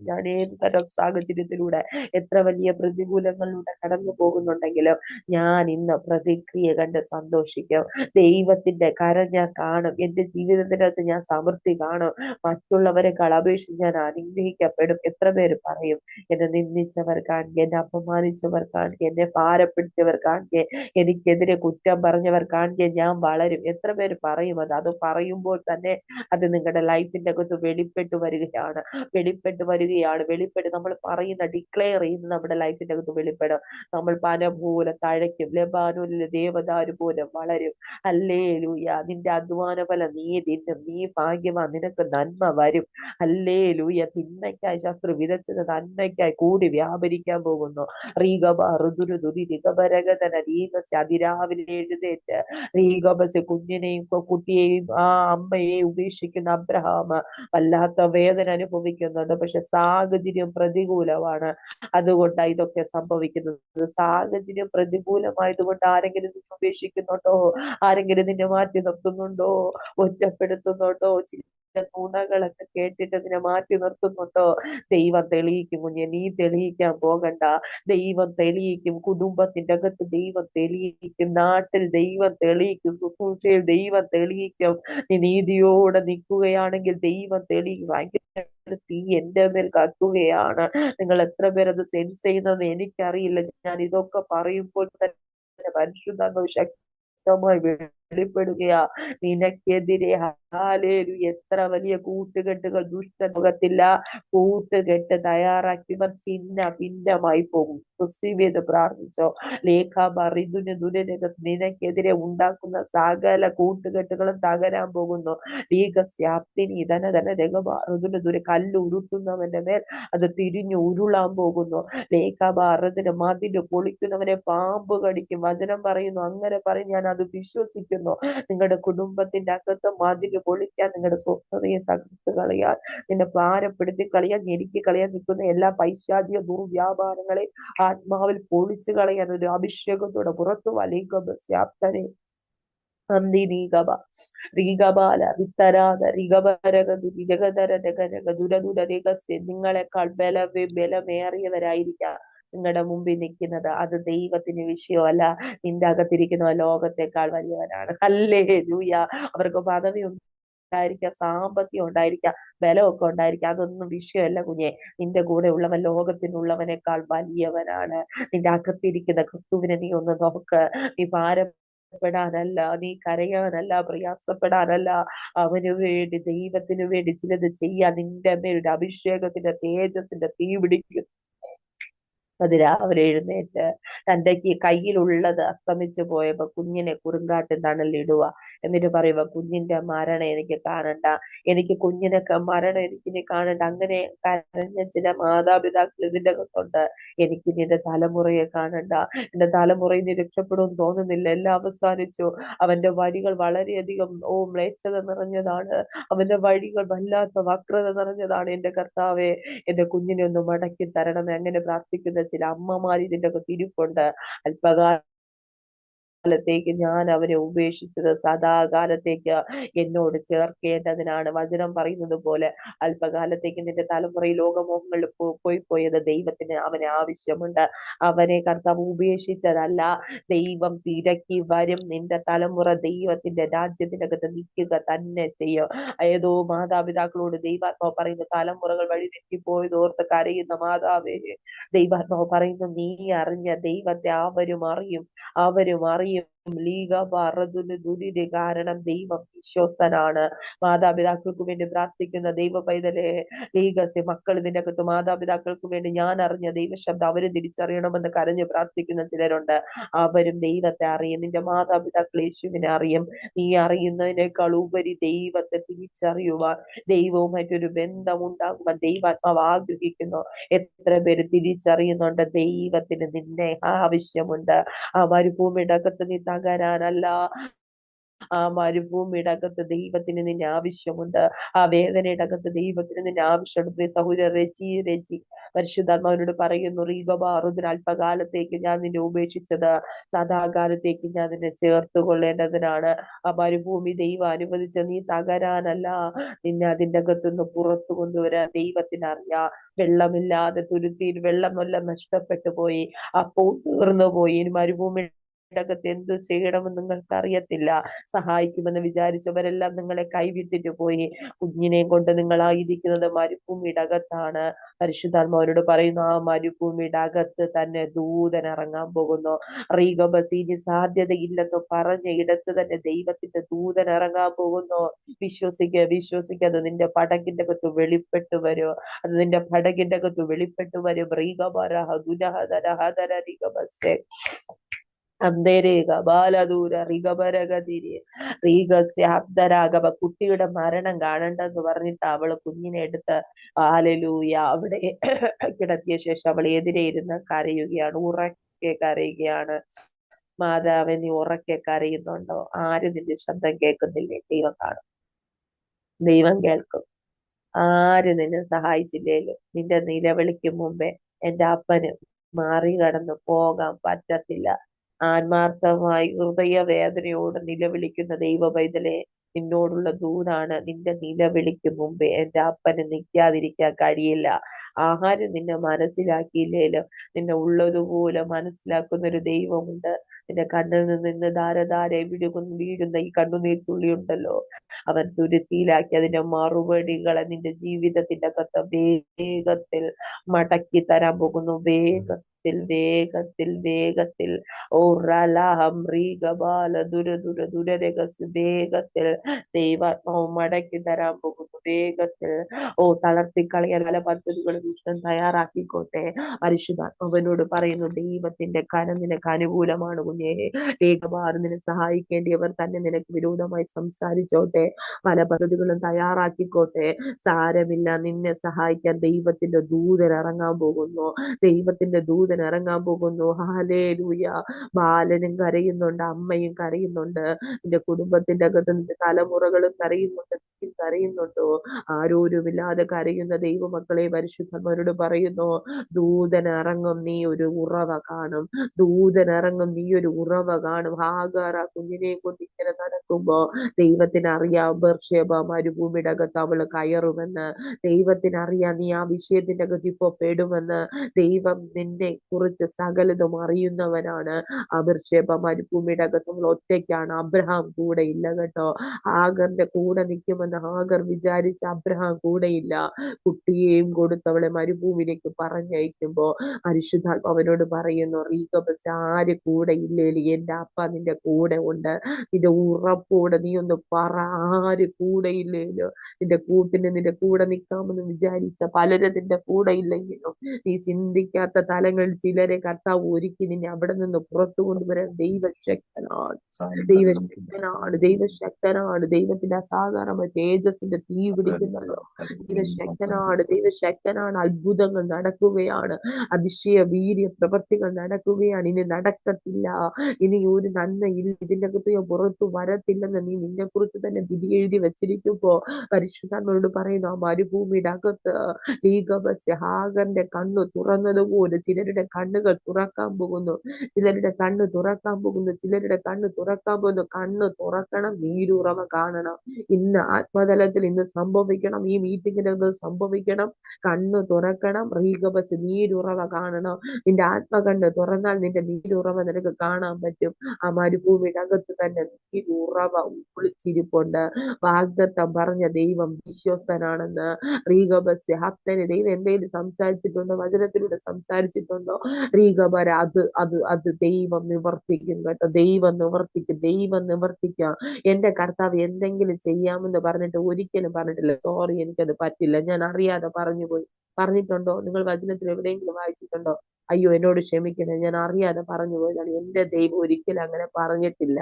ഞാൻ ഏത് തരം സാഹചര്യത്തിലൂടെ എത്ര വലിയ പ്രതികൂലങ്ങളിലൂടെ കടന്നു പോകുന്നുണ്ടെങ്കിലും ഞാൻ ഇന്ന് പ്രതിക്രിയ കണ്ട് സന്തോഷിക്കും. ദൈവത്തിന്റെ കരം ഞാൻ കാണും. എന്റെ ജീവിതത്തിനകത്ത് ഞാൻ സമൃദ്ധി കാണും. മറ്റുള്ളവരെക്കാൾ അപേക്ഷിച്ച് ഞാൻ അനുഗ്രഹിക്കപ്പെടും. എത്ര പേര് പറയും, എന്നെ നിന്ദിച്ചവർ കാണുക, എന്നെ അപമാനിച്ചവർ കാണുക, എന്നെ ഭാരപ്പെടുത്തിയവർ കാണുക, എനിക്കെതിരെ കുറ്റം പറഞ്ഞവർ കാണുക, ഞാൻ വളരും. എത്ര പേര് പറയും അത് പറയുമ്പോൾ തന്നെ അത് നിങ്ങളുടെ ലൈഫിന്റെ അകത്ത് വെളിപ്പെട്ട് വരികയാണ്. നമ്മൾ പറയുന്ന ഡിക്ലെയർ ചെയ്യുന്ന നമ്മുടെ ലൈഫിന്റെ അകത്ത് വെളിപ്പെടും. നമ്മൾ പന പോലെ തഴയ്ക്കും, ലെബാനോനിലെ ദേവദാരു പോലെ വളരും. ഹല്ലേലൂയ. നിന്റെ അധ്വാന ഫലം നീ തിന്നും, നീ ഭാഗ്യവാൻ, നിനക്ക് നന്മ വരും. ഹല്ലേലൂയ. തിന്മയ്ക്കായി ശത്രു വിതച്ചത് നന്മയ്ക്കായി കൂടി വ്യാപരിക്കാൻ പോകുന്നു. അതിരാവിലെ എഴുന്നേറ്റ് കുഞ്ഞിനെയും കുട്ടിയെയും ആ അമ്മയെ ഉപേക്ഷിക്കുന്ന അബ്രഹാം വല്ലാത്ത വേദന അനുഭവിക്കുന്നുണ്ട്. പക്ഷെ സാഹചര്യം പ്രതികൂലമാണ്, അതുകൊണ്ടാണ് ഇതൊക്കെ സംഭവിക്കുന്നത്. സാഹചര്യം പ്രതികൂലമായതുകൊണ്ട് ആരെങ്കിലും നിന്നെ ഉപേക്ഷിക്കുന്നുണ്ടോ? ആരെങ്കിലും നിന്നെ മാറ്റി നിർത്തുന്നുണ്ടോ? ഒറ്റപ്പെടുത്തുന്നുണ്ടോ? നുണകളൊക്കെ കേട്ടിട്ട് നിന്നെ മാറ്റി നിർത്തുന്നുണ്ടോ? ദൈവം തെളിയിക്കും കുഞ്ഞെ, നീ തെളിയിക്കാൻ പോകണ്ട. ദൈവം തെളിയിക്കും. കുടുംബത്തിന്റെ അകത്ത് ദൈവം തെളിയിക്കും. നാട്ടിൽ ദൈവം തെളിയിക്കും. ശുശ്രൂഷയിൽ ദൈവം തെളിയിക്കും. നീ നീതിയോടെ നിൽക്കുകയാണെങ്കിൽ ദൈവം തെളിയിക്കും. ഭയങ്കര തീ എന്റെ മേൽ കത്തുകയാണ്. നിങ്ങൾ എത്ര പേരത് സെൻസ് ചെയ്യുന്നതെന്ന് എനിക്കറിയില്ല. ഞാൻ ഇതൊക്കെ പറയുമ്പോൾ തന്നെ പരിശുദ്ധാത്മാവ് ശക്തമായി വെളിപ്പെടുകയാ. നിനക്കെതിരെ ഹല്ലേലൂയ എത്ര വലിയ കൂട്ടുകെട്ടുകൾ ദുഷ്ടമുഖത്തില്ല. കൂട്ടുകെട്ട് തയ്യാറാക്കിയവർ ചിന്ന ഭിന്നമായി പോകും. ചെയ്ത് പ്രാർത്ഥിച്ചോ. നിനക്കെതിരെ ഉണ്ടാക്കുന്ന സകല കൂട്ടുകെട്ടുകളും തകരാൻ പോകുന്നു. കല്ല് ഉരുട്ടുന്നവന്റെ മേൽ അത് തിരിഞ്ഞു ഉരുളാൻ പോകുന്നു. മതില് പൊളിക്കുന്നവനെ പാമ്പ് കടിക്കും. വചനം പറയുന്നു, അങ്ങനെ പറയും. ഞാൻ അത് വിശ്വസിക്കുന്നു. പ്രാർത്ഥിക്കുന്നു. നിങ്ങളുടെ കുടുംബത്തിന്റെ അകത്ത് മതില് പൊളിക്കാൻ, നിങ്ങളുടെ സ്വസ്ഥതയെ തകർത്ത് കളയാൻ, നിന്നെ ഭാരപ്പെടുത്തി കളയാൻ, ഞെരുക്കി കളയാൻ നിൽക്കുന്ന എല്ലാ പൈശാചിക ദുർവ്യാപാരങ്ങളെ ആത്മാവിൽ പൊളിച്ചു കളയാൻ ഒരു അഭിഷേകത്തോടെ പുറത്തു വലിയ അന്തിനീകബ റീഗബാല വിത്തരാത റിഗബരഗതു വിരഗതര രഗരഗ ദുരദുര രഹസ്യ നിങ്ങളെക്കാൾ ബലമേറിയവരായിരിക്കാം നിങ്ങളുടെ മുമ്പിൽ നിൽക്കുന്നത്. അത് ദൈവത്തിന് വിഷയമല്ല. നിന്റെ അകത്തിരിക്കുന്ന ലോകത്തെക്കാൾ വലിയവനാണ്. ഹല്ലേലൂയ. അവർക്ക് പദവി ഉണ്ടായിരിക്കാം, സാമ്പത്തികം ഉണ്ടായിരിക്കാം, ബലമൊക്കെ ഉണ്ടായിരിക്കാം, അതൊന്നും വിഷയമല്ല കുഞ്ഞെ. നിന്റെ കൂടെ ഉള്ളവൻ ലോകത്തിനുള്ളവനേക്കാൾ വലിയവനാണ്. നിന്റെ അകത്തിരിക്കുന്ന ക്രിസ്തുവിനെ നീ ഒന്ന് നോക്ക്. നീ ഭാരപ്പെടാനല്ല, നീ കരയാനല്ല, പ്രയാസപ്പെടാനല്ല, അവന് വേണ്ടി, ദൈവത്തിന് വേണ്ടി ചിലത് ചെയ്യാൻ നിന്റെ മേലുള്ള അഭിഷേകത്തിന്റെ തേജസ്സിന്റെ തീ പിടിക്കും. രാവിലെ എഴുന്നേറ്റ് തന്റെ കയ്യിലുള്ളത് അസ്തമിച്ചു പോയപ്പോ കുഞ്ഞിനെ കുറുങ്കാട്ടിൽ തണലിടുക. എന്നിട്ട് പറയുക, കുഞ്ഞിന്റെ മരണം എനിക്ക് കാണണ്ട, എനിക്ക് കുഞ്ഞിനൊക്കെ മരണം എനിക്കിനി കാണണ്ട. അങ്ങനെ കരഞ്ഞ ചില മാതാപിതാക്കൾ ഇതിന്റെ അകത്തുണ്ട്. എനിക്ക് നിന്റെ തലമുറയെ കാണണ്ട, എന്റെ തലമുറ ഇനി രക്ഷപ്പെടുമെന്ന് തോന്നുന്നില്ല, എല്ലാം അവസാനിച്ചു. അവന്റെ വഴികൾ വളരെയധികം മ്ലേച്ഛത നിറഞ്ഞതാണ്, അവന്റെ വഴികൾ വല്ലാത്ത വക്രത നിറഞ്ഞതാണ്. എന്റെ കർത്താവെ, എന്റെ കുഞ്ഞിനെ ഒന്ന് മടക്കി തരണമേ. അങ്ങനെ പ്രാർത്ഥിക്കുന്ന ചില അമ്മമാർ ഇതിന്റെ അകത്ത് ഇരിപ്പുണ്ട്. അല്പകാലത്തേക്ക് ഞാൻ അവരെ ഉപേക്ഷിച്ചത് സദാകാലത്തേക്ക് എന്നോട് ചേർക്കേണ്ടതിനാണ്. വചനം പറയുന്നത് പോലെ അല്പകാലത്തേക്ക് നിന്റെ തലമുറയിൽ ലോകമോഹങ്ങളിൽ പോയത് ദൈവത്തിന് അവനെ ആവശ്യമുണ്ട്. അവനെ കർത്താവ് ഉപേക്ഷിച്ചതല്ല, ദൈവം തിരക്കി വരും. നിന്റെ തലമുറ ദൈവത്തിന്റെ രാജ്യത്തിന്റെ അകത്ത് നിൽക്കുക തന്നെ ചെയ്യും. ഏതോ മാതാപിതാക്കളോട് ദൈവാത്മാവ് പറയുന്ന, തലമുറകൾ വഴി തെറ്റിപ്പോയത് ഓർത്ത് കരയുന്ന മാതാവേ, ദൈവാത്മാവ് പറയുന്നു, നീ അറിഞ്ഞ ദൈവത്തെ അവരും അറിയും. കാരണം ദൈവം വിശ്വസ്തനാണ്. മാതാപിതാക്കൾക്ക് വേണ്ടി പ്രാർത്ഥിക്കുന്ന ദൈവ പൈതലെ, ലീഗസ് മക്കൾ ഇതിന്റെ അകത്ത് മാതാപിതാക്കൾക്ക് വേണ്ടി ഞാൻ അറിഞ്ഞ ദൈവശബ്ദം അവര് തിരിച്ചറിയണമെന്ന് കരഞ്ഞ് പ്രാർത്ഥിക്കുന്ന ചിലരുണ്ട്. അവരും ദൈവത്തെ അറിയും. നിന്റെ മാതാപിതാക്കൾ യേശുവിനെ അറിയും. നീ അറിയുന്നതിനേക്കാൾ ഉപരി ദൈവത്തെ തിരിച്ചറിയുവാൻ, ദൈവവുമായിട്ടൊരു ബന്ധം ഉണ്ടാകുവാൻ ദൈവാത്മാവ് ആഗ്രഹിക്കുന്നു. എത്ര പേര് തിരിച്ചറിയുന്നുണ്ട് ദൈവത്തിന് നിന്നെ ആവശ്യമുണ്ട്. ആ മരുഭൂമിയുടെ അകത്ത് നീ തകരാനല്ല, ആ മരുഭൂമിയുടെ അകത്ത് ദൈവത്തിന് നിന്നെ ആവശ്യമുണ്ട്. ആ വേദനയുടെ അകത്ത് ദൈവത്തിന് നിന്നെ ആവശ്യമുണ്ട്. സഹോദര രചി പരിശുദ്ധാത്മാവിനോട് പറയുന്നു, റീഗബാറുദിന് അല്പകാലത്തേക്ക് ഞാൻ നിന്നെ ഉപേക്ഷിച്ചത് സദാകാലത്തേക്ക് ഞാൻ നിന്നെ ചേർത്ത് കൊള്ളേണ്ടതിനാണ്. ആ മരുഭൂമി ദൈവം അനുവദിച്ച നീ തകരാനല്ല, നിന്നെ അതിന്റെ അകത്തുനിന്ന് പുറത്തു കൊണ്ടുവരാൻ ദൈവത്തിന് അറിയാം. വെള്ളമില്ലാതെ തുരുത്തിയിൽ വെള്ളമെല്ലാം നഷ്ടപ്പെട്ടു പോയി, അപ്പോൾ തീർന്നു പോയി. ഇനി മരുഭൂമി അകത്ത് എന്തു ചെയ്യണമെന്ന് നിങ്ങൾക്ക് അറിയത്തില്ല. സഹായിക്കുമെന്ന് വിചാരിച്ചവരെല്ലാം നിങ്ങളെ കൈവിട്ടിട്ട് പോയി. കുഞ്ഞിനെയും കൊണ്ട് നിങ്ങളായിരിക്കുന്നത് മരുഭൂമിയുടെ അകത്താണ്. പരിശുദ്ധാത്മാവരോട് പറയുന്നു, ആ മരുഭൂമിയുടെ അകത്ത് തന്നെ ദൂതൻ ഇറങ്ങാൻ പോകുന്നു. റീഗബസീനി സാധ്യതയില്ലെന്ന് പറഞ്ഞ ഇടത്ത് തന്നെ ദൈവത്തിന്റെ ദൂതൻ ഇറങ്ങാൻ പോകുന്നു. വിശ്വസിക്കുക, അത് നിന്റെ പടകിന്റെ അകത്ത് വെളിപ്പെട്ടു വരും. അത് നിന്റെ പടകിന്റെ അകത്ത് വെളിപ്പെട്ടു വരും. റീഗബറഹ ദുനഹദരഹദര റീഗബസെ കുട്ടിയുടെ മരണം കാണണ്ടെന്ന് പറഞ്ഞിട്ട് അവള് കുഞ്ഞിനെ എടുത്ത് ഹല്ലേലൂയ അവിടെ കിടത്തിയ ശേഷം അവൾ എതിരെ ഇരുന്ന് കരയുകയാണ്, ഉറക്കെ കരയുകയാണ്. മാതാവേ, നീ ഉറക്കെ കരയുന്നുണ്ടോ? ആരും നിന്റെ ശബ്ദം കേൾക്കുന്നില്ലേ? ദൈവം കാണും, ദൈവം കേൾക്കും. ആര് നിന്നെ സഹായിച്ചില്ലേലും നിന്റെ നിലവിളിക്ക് മുമ്പേ എന്റെ അപ്പന് മറികടന്ന് പോകാൻ പറ്റത്തില്ല. ആത്മാർത്ഥമായി ഹൃദയവേദനയോട് നിലവിളിക്കുന്ന ദൈവ പൈതലെ, നിന്നോടുള്ള ദൂതാണ്. നിന്റെ നിലവിളിക്ക് മുമ്പേ എന്റെ അപ്പന് നിൽക്കാതിരിക്കാൻ കഴിയില്ല. ആരും നിന്നെ മനസ്സിലാക്കിയില്ലേലും നിന്നെ ഉള്ളതുപോലെ മനസ്സിലാക്കുന്ന ഒരു ദൈവമുണ്ട്. നിന്റെ കണ്ണിൽ നിന്ന് ധാരധാര വീഴുന്ന ഈ കണ്ണുനീർ തുള്ളി ഉണ്ടല്ലോ, അവൻ തുരുത്തിയിലാക്കി അതിന്റെ മറുപടികളെ നിന്റെ ജീവിതത്തിന്റെ അകത്ത് വേഗത്തിൽ മടക്കി തരാൻ പോകുന്നു. വേഗത്തിൽ വേഗത്തിൽ വേഗത്തിൽ വേഗത്തിൽ ദൈവാത്മാവ് മടക്കി തരാൻ പോകുന്നു. വേഗത്തിൽ തളർത്തിക്കളയാൻ പല പദ്ധതികളും ദുഷ്ടൻ തയ്യാറാക്കിക്കോട്ടെ. പരിശുദ്ധാത്മാവിനോട് പറയുന്നു, ദൈവത്തിന്റെ കരം നിനക്ക് അനുകൂലമാണ് കുഞ്ഞേ. ഏകമാറിനെ സഹായിക്കേണ്ടിയവർ തന്നെ നിനക്ക് വിരോധമായി സംസാരിച്ചോട്ടെ, പല പദ്ധതികളും തയ്യാറാക്കിക്കോട്ടെ, സാരമില്ല. നിന്നെ സഹായിക്കാൻ ദൈവത്തിന്റെ ദൂതൻ ഇറങ്ങാൻ പോകുന്നു. ദൈവത്തിന്റെ ദൂതൻ ഇറങ്ങാൻ പോകുന്നു. ഹല്ലേലൂയ. ബാലനും കരയുന്നുണ്ട്, അമ്മയും കരയുന്നുണ്ട്, നിന്റെ കുടുംബത്തിന്റെ അകത്ത് നിന്റെ തലമുറകളും കരയുന്നുണ്ട്, നീയും കരയുന്നുണ്ടോ? ആരോരുമില്ലാതെ കരയുന്ന ദൈവമക്കളെ പരിശുദ്ധന്മാരോട് പറയുന്നു, ദൂതൻ ഇറങ്ങും, നീ ഒരു ഉറവ കാണും. ദൂതൻ ഇറങ്ങും, നീ ഒരു ഉറവ കാണും. ഹാഗാർ ആ കുഞ്ഞിനെ കൊണ്ട് ഇങ്ങനെ നടക്കുമ്പോ ദൈവത്തിന് അറിയാം, ബർശേബ മരുഭൂമിയുടെ അകത്ത് അവള് കയറുമെന്ന്. ദൈവത്തിന് അറിയാം, നീ ആ വിഷയത്തിന്റെ അകത്ത് ഇപ്പൊ പെടുമെന്ന്. ദൈവം നിന്നെ കുറിച്ച് സകലതും അറിയുന്നവനാണ്. ആ ബർശേബ മരുഭൂമിയുടെ അകത്ത് നമ്മൾ ഒറ്റയ്ക്കാണ്, അബ്രഹാം കൂടെ ഇല്ല കേട്ടോ. ഹാഗറിന്റെ കൂടെ നിൽക്കുമെന്ന് ഹാഗർ വിചാരിച്ച അബ്രഹാം കൂടെ ഇല്ല. കുട്ടിയെയും കൊടുത്ത് അവളെ മരുഭൂമിയിലേക്ക് പറഞ്ഞയക്കുമ്പോ പരിശുദ്ധാത്മ അവനോട് പറയുന്നു, റീകബസ് ആര് കൂടെ ഇല്ലേലി എന്റെ അപ്പ നിന്റെ കൂടെ ഉണ്ട്. നിന്റെ ഉറപ്പോടെ നീ ഒന്ന് പറ, ആര് കൂടെ ഇല്ലേലോ. നിന്റെ കൂടെ നിൽക്കാമെന്ന് വിചാരിച്ച പലരും നിന്റെ കൂടെ ഇല്ലെങ്കിലും നീ ചിന്തിക്കാത്ത തലങ്ങളിൽ ചിലരെ കർത്താവ് ഒരുക്കി നിന്നെ അവിടെ നിന്ന് പുറത്തു കൊണ്ടുവരാൻ ദൈവശക്തനാണ്. ദൈവശക്തനാണ്, ദൈവശക്തനാണ്. ദൈവത്തിന്റെ അസാധാരണ തേജസ്സിന്റെ തീ പിടിക്കുന്നല്ലോ. ദൈവശക്തനാണ്, ദൈവശക്തനാണ്. അത്ഭുതങ്ങൾ നടക്കുകയാണ്, അതിശയ വീര്യ പ്രവൃത്തികൾ നടക്കുകയാണ്. ഇനി നടക്കത്തില്ല, ഇനി ഒരു നന്മയിൽ ഇതിന്റെ അകത്ത് പുറത്തു വരത്തില്ലെന്ന് നീ നിന്നെ കുറിച്ച് തന്നെ വിധി എഴുതി വെച്ചിരിക്കുമ്പോ പരിശുദ്ധാത്മാവോട് പറയുന്നു, ആ മരുഭൂമിയുടെ അകത്ത് ഹാഗറിന്റെ കണ്ണു തുറന്നതുപോലെ ചിലരുടെ കണ്ണുകൾ തുറക്കാൻ പോകുന്നു. ചിലരുടെ കണ്ണ് തുറക്കാൻ പോകുന്നു. ചിലരുടെ കണ്ണ് തുറക്കാൻ പോകുന്നു. കണ്ണ് തുറക്കണം, നീരുറവ കാണണം. ഇന്ന് ആത്മതലത്തിൽ ഇന്ന് സംഭവിക്കണം, ഈ മീറ്റിങ്ങിനകത്ത് സംഭവിക്കണം. കണ്ണ് തുറക്കണം, റീഗബസ് നീരുറവ കാണണം. നിന്റെ ആത്മകണ്ണ് തുറന്നാൽ നിന്റെ നീരുറവ നിനക്ക് കാണാൻ പറ്റും. ആ മരുഭൂമിയുടെ അകത്ത് തന്നെ നീരുറവ ഒളിച്ചിരിപ്പുണ്ട്. വാഗ്ദത്തം പറഞ്ഞ ദൈവം വിശ്വസ്തനാണെന്ന്. റീഗബസ് ഹപ്തന് ദൈവം എന്തെങ്കിലും സംസാരിച്ചിട്ടുണ്ടോ? വചനത്തിലൂടെ സംസാരിച്ചിട്ടുണ്ടോ? റീഗബര അത് ദൈവം നിവർത്തിക്കും കേട്ടോ. ദൈവം നിവർത്തിക്കും, ദൈവം നിവർത്തിക്കാം. എന്റെ കർത്താവ് എന്തെങ്കിലും ചെയ്യാമെന്ന് പറഞ്ഞിട്ട് ഒരിക്കലും പറഞ്ഞിട്ടില്ല, സോറി എനിക്കത് പറ്റില്ല, ഞാൻ അറിയാതെ പറഞ്ഞു പോയി. പറഞ്ഞിട്ടുണ്ടോ? നിങ്ങൾ വചനത്തിൽ എവിടെയെങ്കിലും വായിച്ചിട്ടുണ്ടോ? അയ്യോ എന്നോട് ക്ഷമിക്കണേ, ഞാൻ അറിയാതെ പറഞ്ഞു പോയതാണ്. എന്റെ ദൈവം ഒരിക്കലും അങ്ങനെ പറഞ്ഞിട്ടില്ല.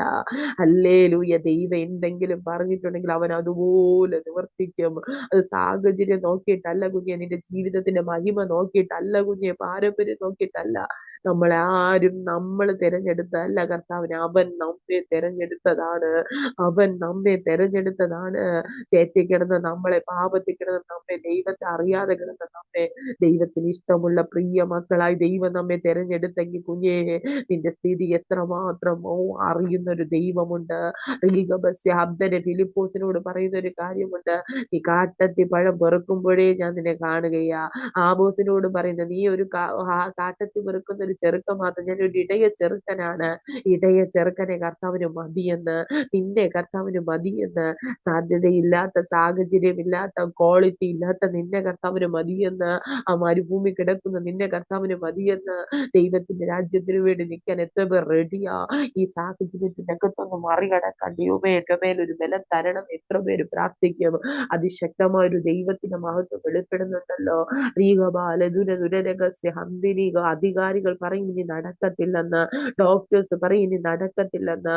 ഹല്ലേലൂയ. ദൈവം എന്തെങ്കിലും പറഞ്ഞിട്ടുണ്ടെങ്കിൽ അവൻ അതുപോലെ നിവർത്തിക്കും. അത് സാഹചര്യം നോക്കിയിട്ടല്ല കുഞ്ഞെ, നിന്റെ ജീവിതത്തിന്റെ മഹിമ നോക്കിയിട്ടല്ല കുഞ്ഞെ, പാരമ്പര്യം നോക്കിയിട്ടല്ല. നമ്മൾ തിരഞ്ഞെടുത്തതല്ല കർത്താവിന്, അവൻ നമ്മെ തിരഞ്ഞെടുത്തതാണ്. അവൻ നമ്മെ തിരഞ്ഞെടുത്തതാണ്. ചേറ്റി കിടന്ന് നമ്മളെ, പാപത്തിൽ കിടന്ന് നമ്മെ, ദൈവത്തെ അറിയാതെ കിടന്ന നമ്മെ ദൈവത്തിന് ഇഷ്ടമുള്ള പ്രിയ മക്കളായി ദൈവം നമ്മെ തിരഞ്ഞെടുത്തെങ്കിൽ കുഞ്ഞേ, നിന്റെ സ്ഥിതി എത്രമാത്രമോ അറിയുന്ന ഒരു ദൈവമുണ്ട്. അബ്ദനെ ഫിലിപ്പോസിനോട് പറയുന്ന ഒരു കാര്യമുണ്ട്, നീ കാട്ടത്തി പഴം പെറുക്കുമ്പോഴേ ഞാൻ നിന്നെ കാണുകയാ. ആബോസിനോട് പറയുന്ന, നീ ഒരു കാട്ടത്തി പെറുക്കുന്ന ഒരു ചെറുക്കൻ മാത്രം, ഞാൻ ഒരു ഇടയ ചെറുക്കനാണ്. ഇടയ ചെറുക്കനെ കർത്താവിന് മതിയെന്ന്, നിന്നെ കർത്താവിന് മതിയെന്ന്. സാധ്യതയില്ലാത്ത, സാഹചര്യമില്ലാത്ത, ക്വാളിറ്റി ഇല്ലാത്ത നിന്നെ കർത്താവിന് മതിയെന്ന്. ആ മരുഭൂമി കിടക്കുന്ന നിന്നെ കർത്താവിന് മതിയെന്ന്. ദൈവത്തിന്റെ രാജ്യത്തിന് വേണ്ടി നിൽക്കാൻ എത്ര പേർ റെഡിയാ? ഈ സാഹചര്യത്തിന്റെ അകത്തൊന്ന് മറികടക്കാൻ ദൈവമേ എന്റെ മേലൊരു ബലം തരണം, എത്ര പേര് പ്രാർത്ഥിക്കും? അതിശക്തമായ ഒരു ദൈവത്തിന്റെ മഹത്വം വെളിപ്പെടുന്നുണ്ടല്ലോ. അധികാരികൾ പറയും ഇനി നടക്കത്തില്ലെന്ന്, ഡോക്ടേഴ്സ് പറയും ഇനി നടക്കത്തില്ലെന്ന്.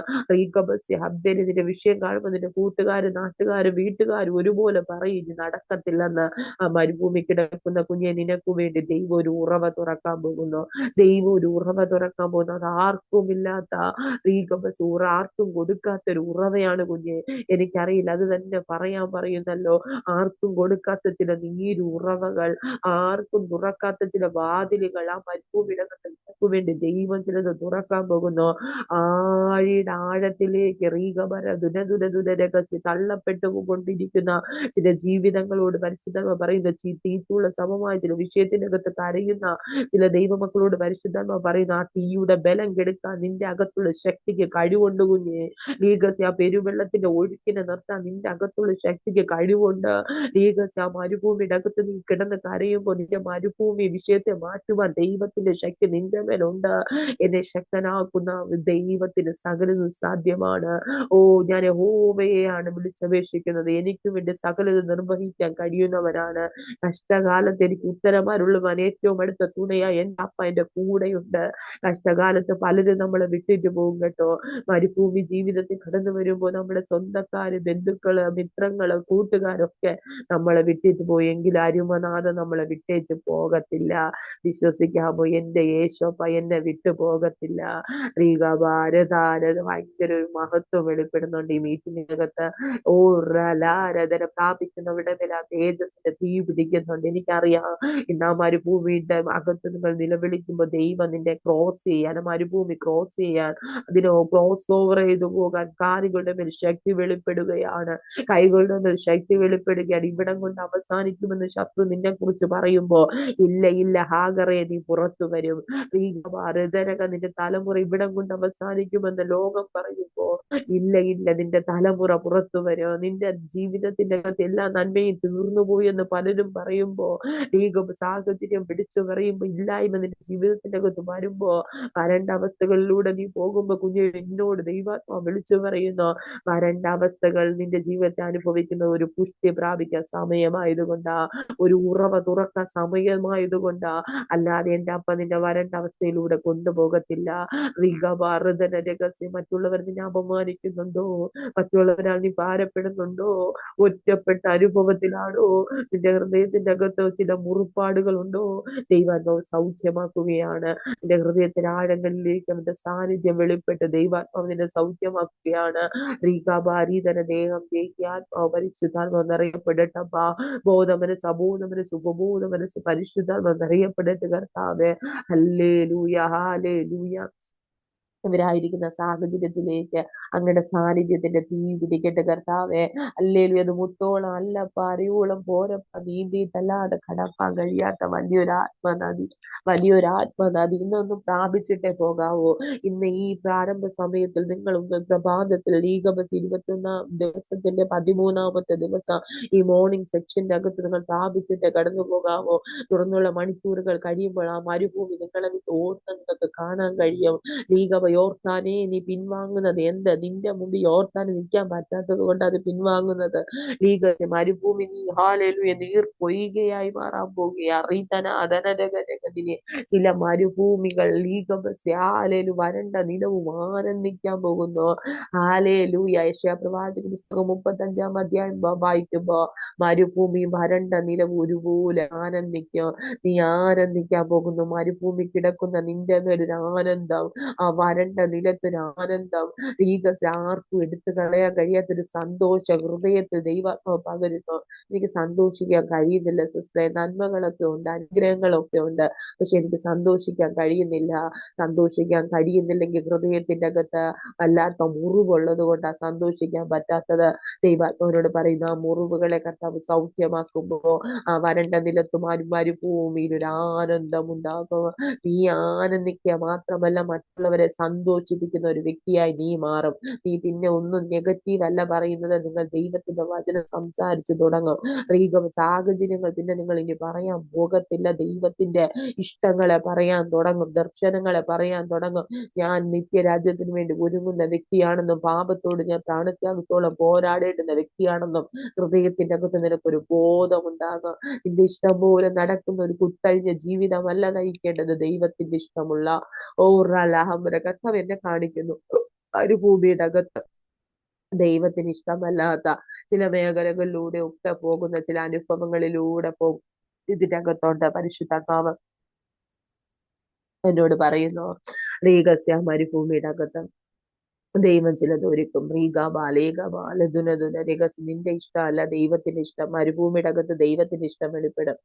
നിന്റെ വിഷയം കാണുമ്പോൾ നിന്റെ കൂട്ടുകാരും നാട്ടുകാരും വീട്ടുകാരും ഒരുപോലെ പറയും ഇനി നടക്കത്തില്ലെന്ന്. ആ മരുഭൂമി കിടക്കുന്ന കുഞ്ഞെ, നിനക്ക് വേണ്ടി ദൈവം ഒരു ഉറവ തുറക്കാൻ പോകുന്നു. ദൈവം ഒരു ഉറവ തുറക്കാൻ പോകുന്നു. അത് ആർക്കുമില്ലാത്ത, ആർക്കും കൊടുക്കാത്ത ഒരു ഉറവയാണ് കുഞ്ഞെ. എനിക്കറിയില്ല, അത് തന്നെ പറയാൻ പറയുന്നല്ലോ. ആർക്കും കൊടുക്കാത്ത ചില നീരുറവകൾ, ആർക്കും തുറക്കാത്ത ചില വാതിലുകൾ ആ മരുഭൂമിയിടകത്ത് നിനക്ക് വേണ്ടി ദൈവം ചിലത് തുറക്കാൻ പോകുന്നു. ആഴിയുടെ ആഴത്തിലേക്ക് രഹസ്യ തള്ളപ്പെട്ടു കൊണ്ടിരിക്കുന്ന ചില ജീവിതങ്ങളോട് പരിശുദ്ധാത്മ പറയുന്ന, തീച്ചുള്ള സമമായ ചില വിഷയത്തിനകത്ത് കരയുന്ന ചില ദൈവമക്കളോട് പരിശുദ്ധാത്മ പറയുന്ന, ആ തീയുടെ ബലം കെടുക്കാൻ നിന്റെ അകത്തുള്ള ശക്തിക്ക് കഴിവുണ്ട് കുഞ്ഞെ. ആ പെരുവെള്ളത്തിന്റെ ഒഴുക്കിനെ നിർത്താൻ നിന്റെ അകത്തുള്ള ശക്തിക്ക് കഴിവുണ്ട്. ആ മരുഭൂമിയുടെ അകത്ത് നീ കിടന്ന് കരയുമ്പോൾ നിന്റെ മരുഭൂമി വിഷയത്തെ മാറ്റുവാൻ ദൈവത്തിന്റെ ശക്തി നിന്റെ മേലുണ്ട്. എന്നെ ശക്തനാക്കുന്ന ദൈവത്തിന് സകലതും സാധ്യമാണ്. ഓ, ഞാൻ യഹോവയെയാണ് വിളിച്ചപേക്ഷിക്കുന്നത്. എനിക്കും എന്റെ സകലതും നിർവഹിക്കാൻ കഴിയുന്നവരാണ്. കഷ്ടകാലത്ത് എനിക്ക് ഉത്തരമാരുള്ളുവാൻ ഏറ്റവും അടുത്ത തുണയായി എന്റെ അപ്പ എന്റെ കൂടെയുണ്ട്. കഷ്ടകാലത്ത് പലരും നമ്മളെ വിട്ടിട്ട് പോകും കേട്ടോ. മരുഭൂമി ജീവിതത്തിൽ കടന്നു വരുമ്പോ നമ്മുടെ സ്വന്തക്കാര്, ബന്ധുക്കള്, മിത്രങ്ങള്, കൂട്ടുകാരൊക്കെ നമ്മളെ വിട്ടിട്ട് പോയി. എങ്കിൽ അരുമനാഥൻ നമ്മളെ വിട്ടേച്ച് പോകത്തില്ല. വിശ്വസിക്കാമോ? എന്റെ യേശോപ്പ എന്നെ വിട്ടു പോകത്തില്ല. ഭയങ്കര ഒരു മഹത്വം വെളിപ്പെടുന്നുണ്ട് ഈ മീറ്റിനകത്ത്. ഓ ആരാധന പ്രാപിക്കുന്നവരുടെ മേൽ ആ തേജസ്സിന്റെ തീ പിടിക്കുന്നുണ്ട്. എനിക്കറിയാം, ഇന്ന് ആ മരുഭൂമിയുടെ അകത്ത് നിങ്ങൾ നിലവിളിക്കുമ്പോ ദൈവം നിന്നെ ക്രോസ് ചെയ്യാൻ, മരുഭൂമി ക്രോസ് ചെയ്യാൻ, അതിന് ക്രോസ് ഓവർ ചെയ്തു പോകാൻ കാലുകളുടെ മേൽ ശക്തി വെളിപ്പെടുകയാണ്. കൈകളുടെ മേൽ ശക്തി വെളിപ്പെടുകയാണ്. ഇവിടം കൊണ്ട് അവസാനിക്കുമെന്ന് ശത്രു നിന്നെ കുറിച്ച് പറയുമ്പോ, ഇല്ല ഇല്ല ഹാഗറെ, നീ പുറത്തു വരും. നിന്റെ തലമുറ ഇവിടം കൊണ്ട് അവസാനിക്കുമെന്ന് ലോകം പറയുമ്പോ, ഇല്ല ഇല്ല, നിന്റെ തലമുറ പുറത്തു വരും. നിന്റെ ജീവിതത്തിന്റെ അകത്ത് എല്ലാ നന്മയും തീർന്നു പോയി എന്ന് പലരും പറയുമ്പോ, ഈ സാഹചര്യം പിടിച്ചു പറയുമ്പോ, ഇല്ലായ്മ നിന്റെ ജീവിതത്തിന്റെ അകത്ത് വരുമ്പോ, വരണ്ട അവസ്ഥകളിലൂടെ നീ പോകുമ്പോ, കുഞ്ഞു എന്നോട് ദൈവാത്മാ വിളിച്ചു പറയുന്നു, വരണ്ട അവസ്ഥകൾ നിന്റെ ജീവിതത്തെ അനുഭവിക്കുന്ന ഒരു പുഷ്ടി പ്രാപിക്കാൻ സമയമായതുകൊണ്ടാ, ഒരു ഉറവ തുറക്കാൻ സമയമായതുകൊണ്ടാ. അല്ലാതെ എന്റെ അപ്പ നിന്റെ വരണ്ട അവസ്ഥയിലൂടെ കൊണ്ടുപോകത്തില്ല. രഹസ്യം മറ്റുള്ളവർ നിന്നെ അപമാനിക്കുന്നുണ്ടോ? മറ്റുള്ളവരാൽ നീ ഭാരപ്പെടുന്നുണ്ടോ? ഒറ്റപ്പെട്ട അനുഭവത്തിലാണോ? നിന്റെ ഹൃദയത്തിന്റെ അകത്ത് ചില മുറിപ്പാടുകൾ ഉണ്ടോ? ദൈവാത്മാവ് സൗഖ്യമാക്കുകയാണ്. നിന്റെ ഹൃദയത്തിന് ആഴങ്ങളിലേക്ക് അവന്റെ സാന്നിധ്യം വെളിപ്പെട്ട് ദൈവാത്മാവ് നിന്നെ സൗഖ്യമാക്കുകയാണ്. ദേഹം ആത്മാവ് പരിശുദ്ധാത്മാവ് നിറയപ്പെടട്ടപ്പാ. ബോധമനസ്, അബോധമനസ്, ഉപബോധമനസ് പരിശുദ്ധാത്മാവ് നിറയപ്പെടട്ടെ കർത്താവേ. Hallelujah, hallelujah. ഇവരായിരിക്കുന്ന സാഹചര്യത്തിലേക്ക് അങ്ങയുടെ സാന്നിധ്യത്തിന്റെ തീ പിടിക്കട്ടെ കർത്താവെ. അല്ലേലും അത് മുട്ടോളം അല്ലപ്പ, അരയോളം പോരപ്പ, നീന്തിയിട്ടല്ലാതെ കടപ്പാൻ കഴിയാത്ത വലിയൊരു ആത്മനദി ഇന്നൊന്നും പ്രാപിച്ചിട്ടേ പോകാവൂ. ഇന്ന് ഈ പ്രാരംഭ സമയത്തിൽ നിങ്ങൾ പ്രഭാതത്തിൽ ലീഗബസ് 21 ദിവസത്തിന്റെ 13ാമത്തെ ദിവസം ഈ മോർണിംഗ് സെക്ഷന്റെ അകത്ത് നിങ്ങൾ പ്രാപിച്ചിട്ടേ കടന്നു പോകാവോ. തുറന്നുള്ള മണിക്കൂറുകൾ കഴിയുമ്പോൾ ആ മരുഭൂമി നിങ്ങളെ വിട്ട് ഓടുന്നത് നിങ്ങൾക്ക് കാണാൻ കഴിയും. യോർത്താനെ, നീ പിൻവാങ്ങുന്നത് എന്ത്? നിന്റെ മുമ്പ് യോർത്താൻ നിൽക്കാൻ പറ്റാത്തത് കൊണ്ട് അത് പിൻവാങ്ങുന്നത്. മരുഭൂമി നീ നീർ പൊയ്കയായി മാറാൻ പോകുക. ചില മരുഭൂമികൾ വരണ്ട നിലവും ആനന്ദിക്കാൻ പോകുന്നു. യേശയ്യാ പ്രവാചക പുസ്തകം 35-ാം അധ്യായം വായിക്കുമ്പോ, മരുഭൂമി വരണ്ട നിലവ് ഒരുപോലെ ആനന്ദിക്കും. നീ ആനന്ദിക്കാൻ പോകുന്നു. മരുഭൂമി കിടക്കുന്ന നിന്റെ മേലൊരു ആനന്ദം, ആ വരണ്ട നിലത്തൊരു ആനന്ദം, ആർക്കും എടുത്തു കളയാൻ കഴിയാത്തൊരു സന്തോഷ ഹൃദയത്തിൽ ദൈവാത്മാവ് പകരുന്നു. എനിക്ക് സന്തോഷിക്കാൻ കഴിയുന്നില്ല സിസ്റ്ററെ. നന്മകളൊക്കെ ഉണ്ട്, അനുഗ്രഹങ്ങളൊക്കെ ഉണ്ട്, പക്ഷെ എനിക്ക് സന്തോഷിക്കാൻ കഴിയുന്നില്ല. സന്തോഷിക്കാൻ കഴിയുന്നില്ലെങ്കിൽ ഹൃദയത്തിന്റെ അകത്ത് വല്ലാത്ത മുറിവുള്ളത് കൊണ്ടാ സന്തോഷിക്കാൻ പറ്റാത്തത്. ദൈവാത്മാവിനോട് പറയുന്ന ആ മുറിവുകളെ കർത്താവ് സൗഖ്യമാക്കുമ്പോ, ആ വരണ്ട നിലത്തും മരുഭൂമിയിൽ ഒരു ആനന്ദം ഉണ്ടാകും. നീ ആനന്ദിക്കുക മാത്രമല്ല, മറ്റുള്ളവരെ സന്തോഷിപ്പിക്കുന്ന ഒരു വ്യക്തിയായി നീ മാറും. നീ പിന്നെ ഒന്നും നെഗറ്റീവ് അല്ല പറയുന്നത്. നിങ്ങൾ ദൈവത്തിന്റെ വചനം സംസാരിച്ചു തുടങ്ങും. സാഹചര്യങ്ങൾ പിന്നെ നിങ്ങൾ ഇനി പറയാൻ പോകത്തില്ല. ദൈവത്തിന്റെ ഇഷ്ടങ്ങളെ പറയാൻ തുടങ്ങും, ദർശനങ്ങളെ പറയാൻ തുടങ്ങും. ഞാൻ നിത്യരാജ്യത്തിന് വേണ്ടി ഒരുങ്ങുന്ന വ്യക്തിയാണെന്നും, പാപത്തോട് ഞാൻ പ്രാണത്യാഗത്തോളം പോരാടേണ്ടുന്ന വ്യക്തിയാണെന്നും ഹൃദയത്തിന്റെ അകത്ത് നിനക്കൊരു ബോധമുണ്ടാകും. നിന്റെ ഇഷ്ടം പോലെ നടക്കുന്ന ഒരു കുത്തഴിഞ്ഞ ജീവിതമല്ല നയിക്കേണ്ടത്, ദൈവത്തിന്റെ ഇഷ്ടമുള്ള കർത്താവ് എന്നെ കാണിക്കുന്നു. മരുഭൂമിയുടെ അകത്ത് ദൈവത്തിന് ഇഷ്ടമല്ലാത്ത ചില മേഖലകളിലൂടെ ഒക്കെ പോകുന്ന ചില അനുഭവങ്ങളിലൂടെ പോകും. ഇതിന്റെ അകത്തോണ്ട് പരിശുദ്ധാത്മാവ് എന്നോട് പറയുന്നു, മരുഭൂമിയുടെ അകത്ത് ദൈവം ചിലത് ഒരുക്കും. നിന്റെ ഇഷ്ടമല്ല ദൈവത്തിന്റെ ഇഷ്ടം. മരുഭൂമിയുടെ അകത്ത് ദൈവത്തിന്റെ ഇഷ്ടം വെളിപ്പെടും.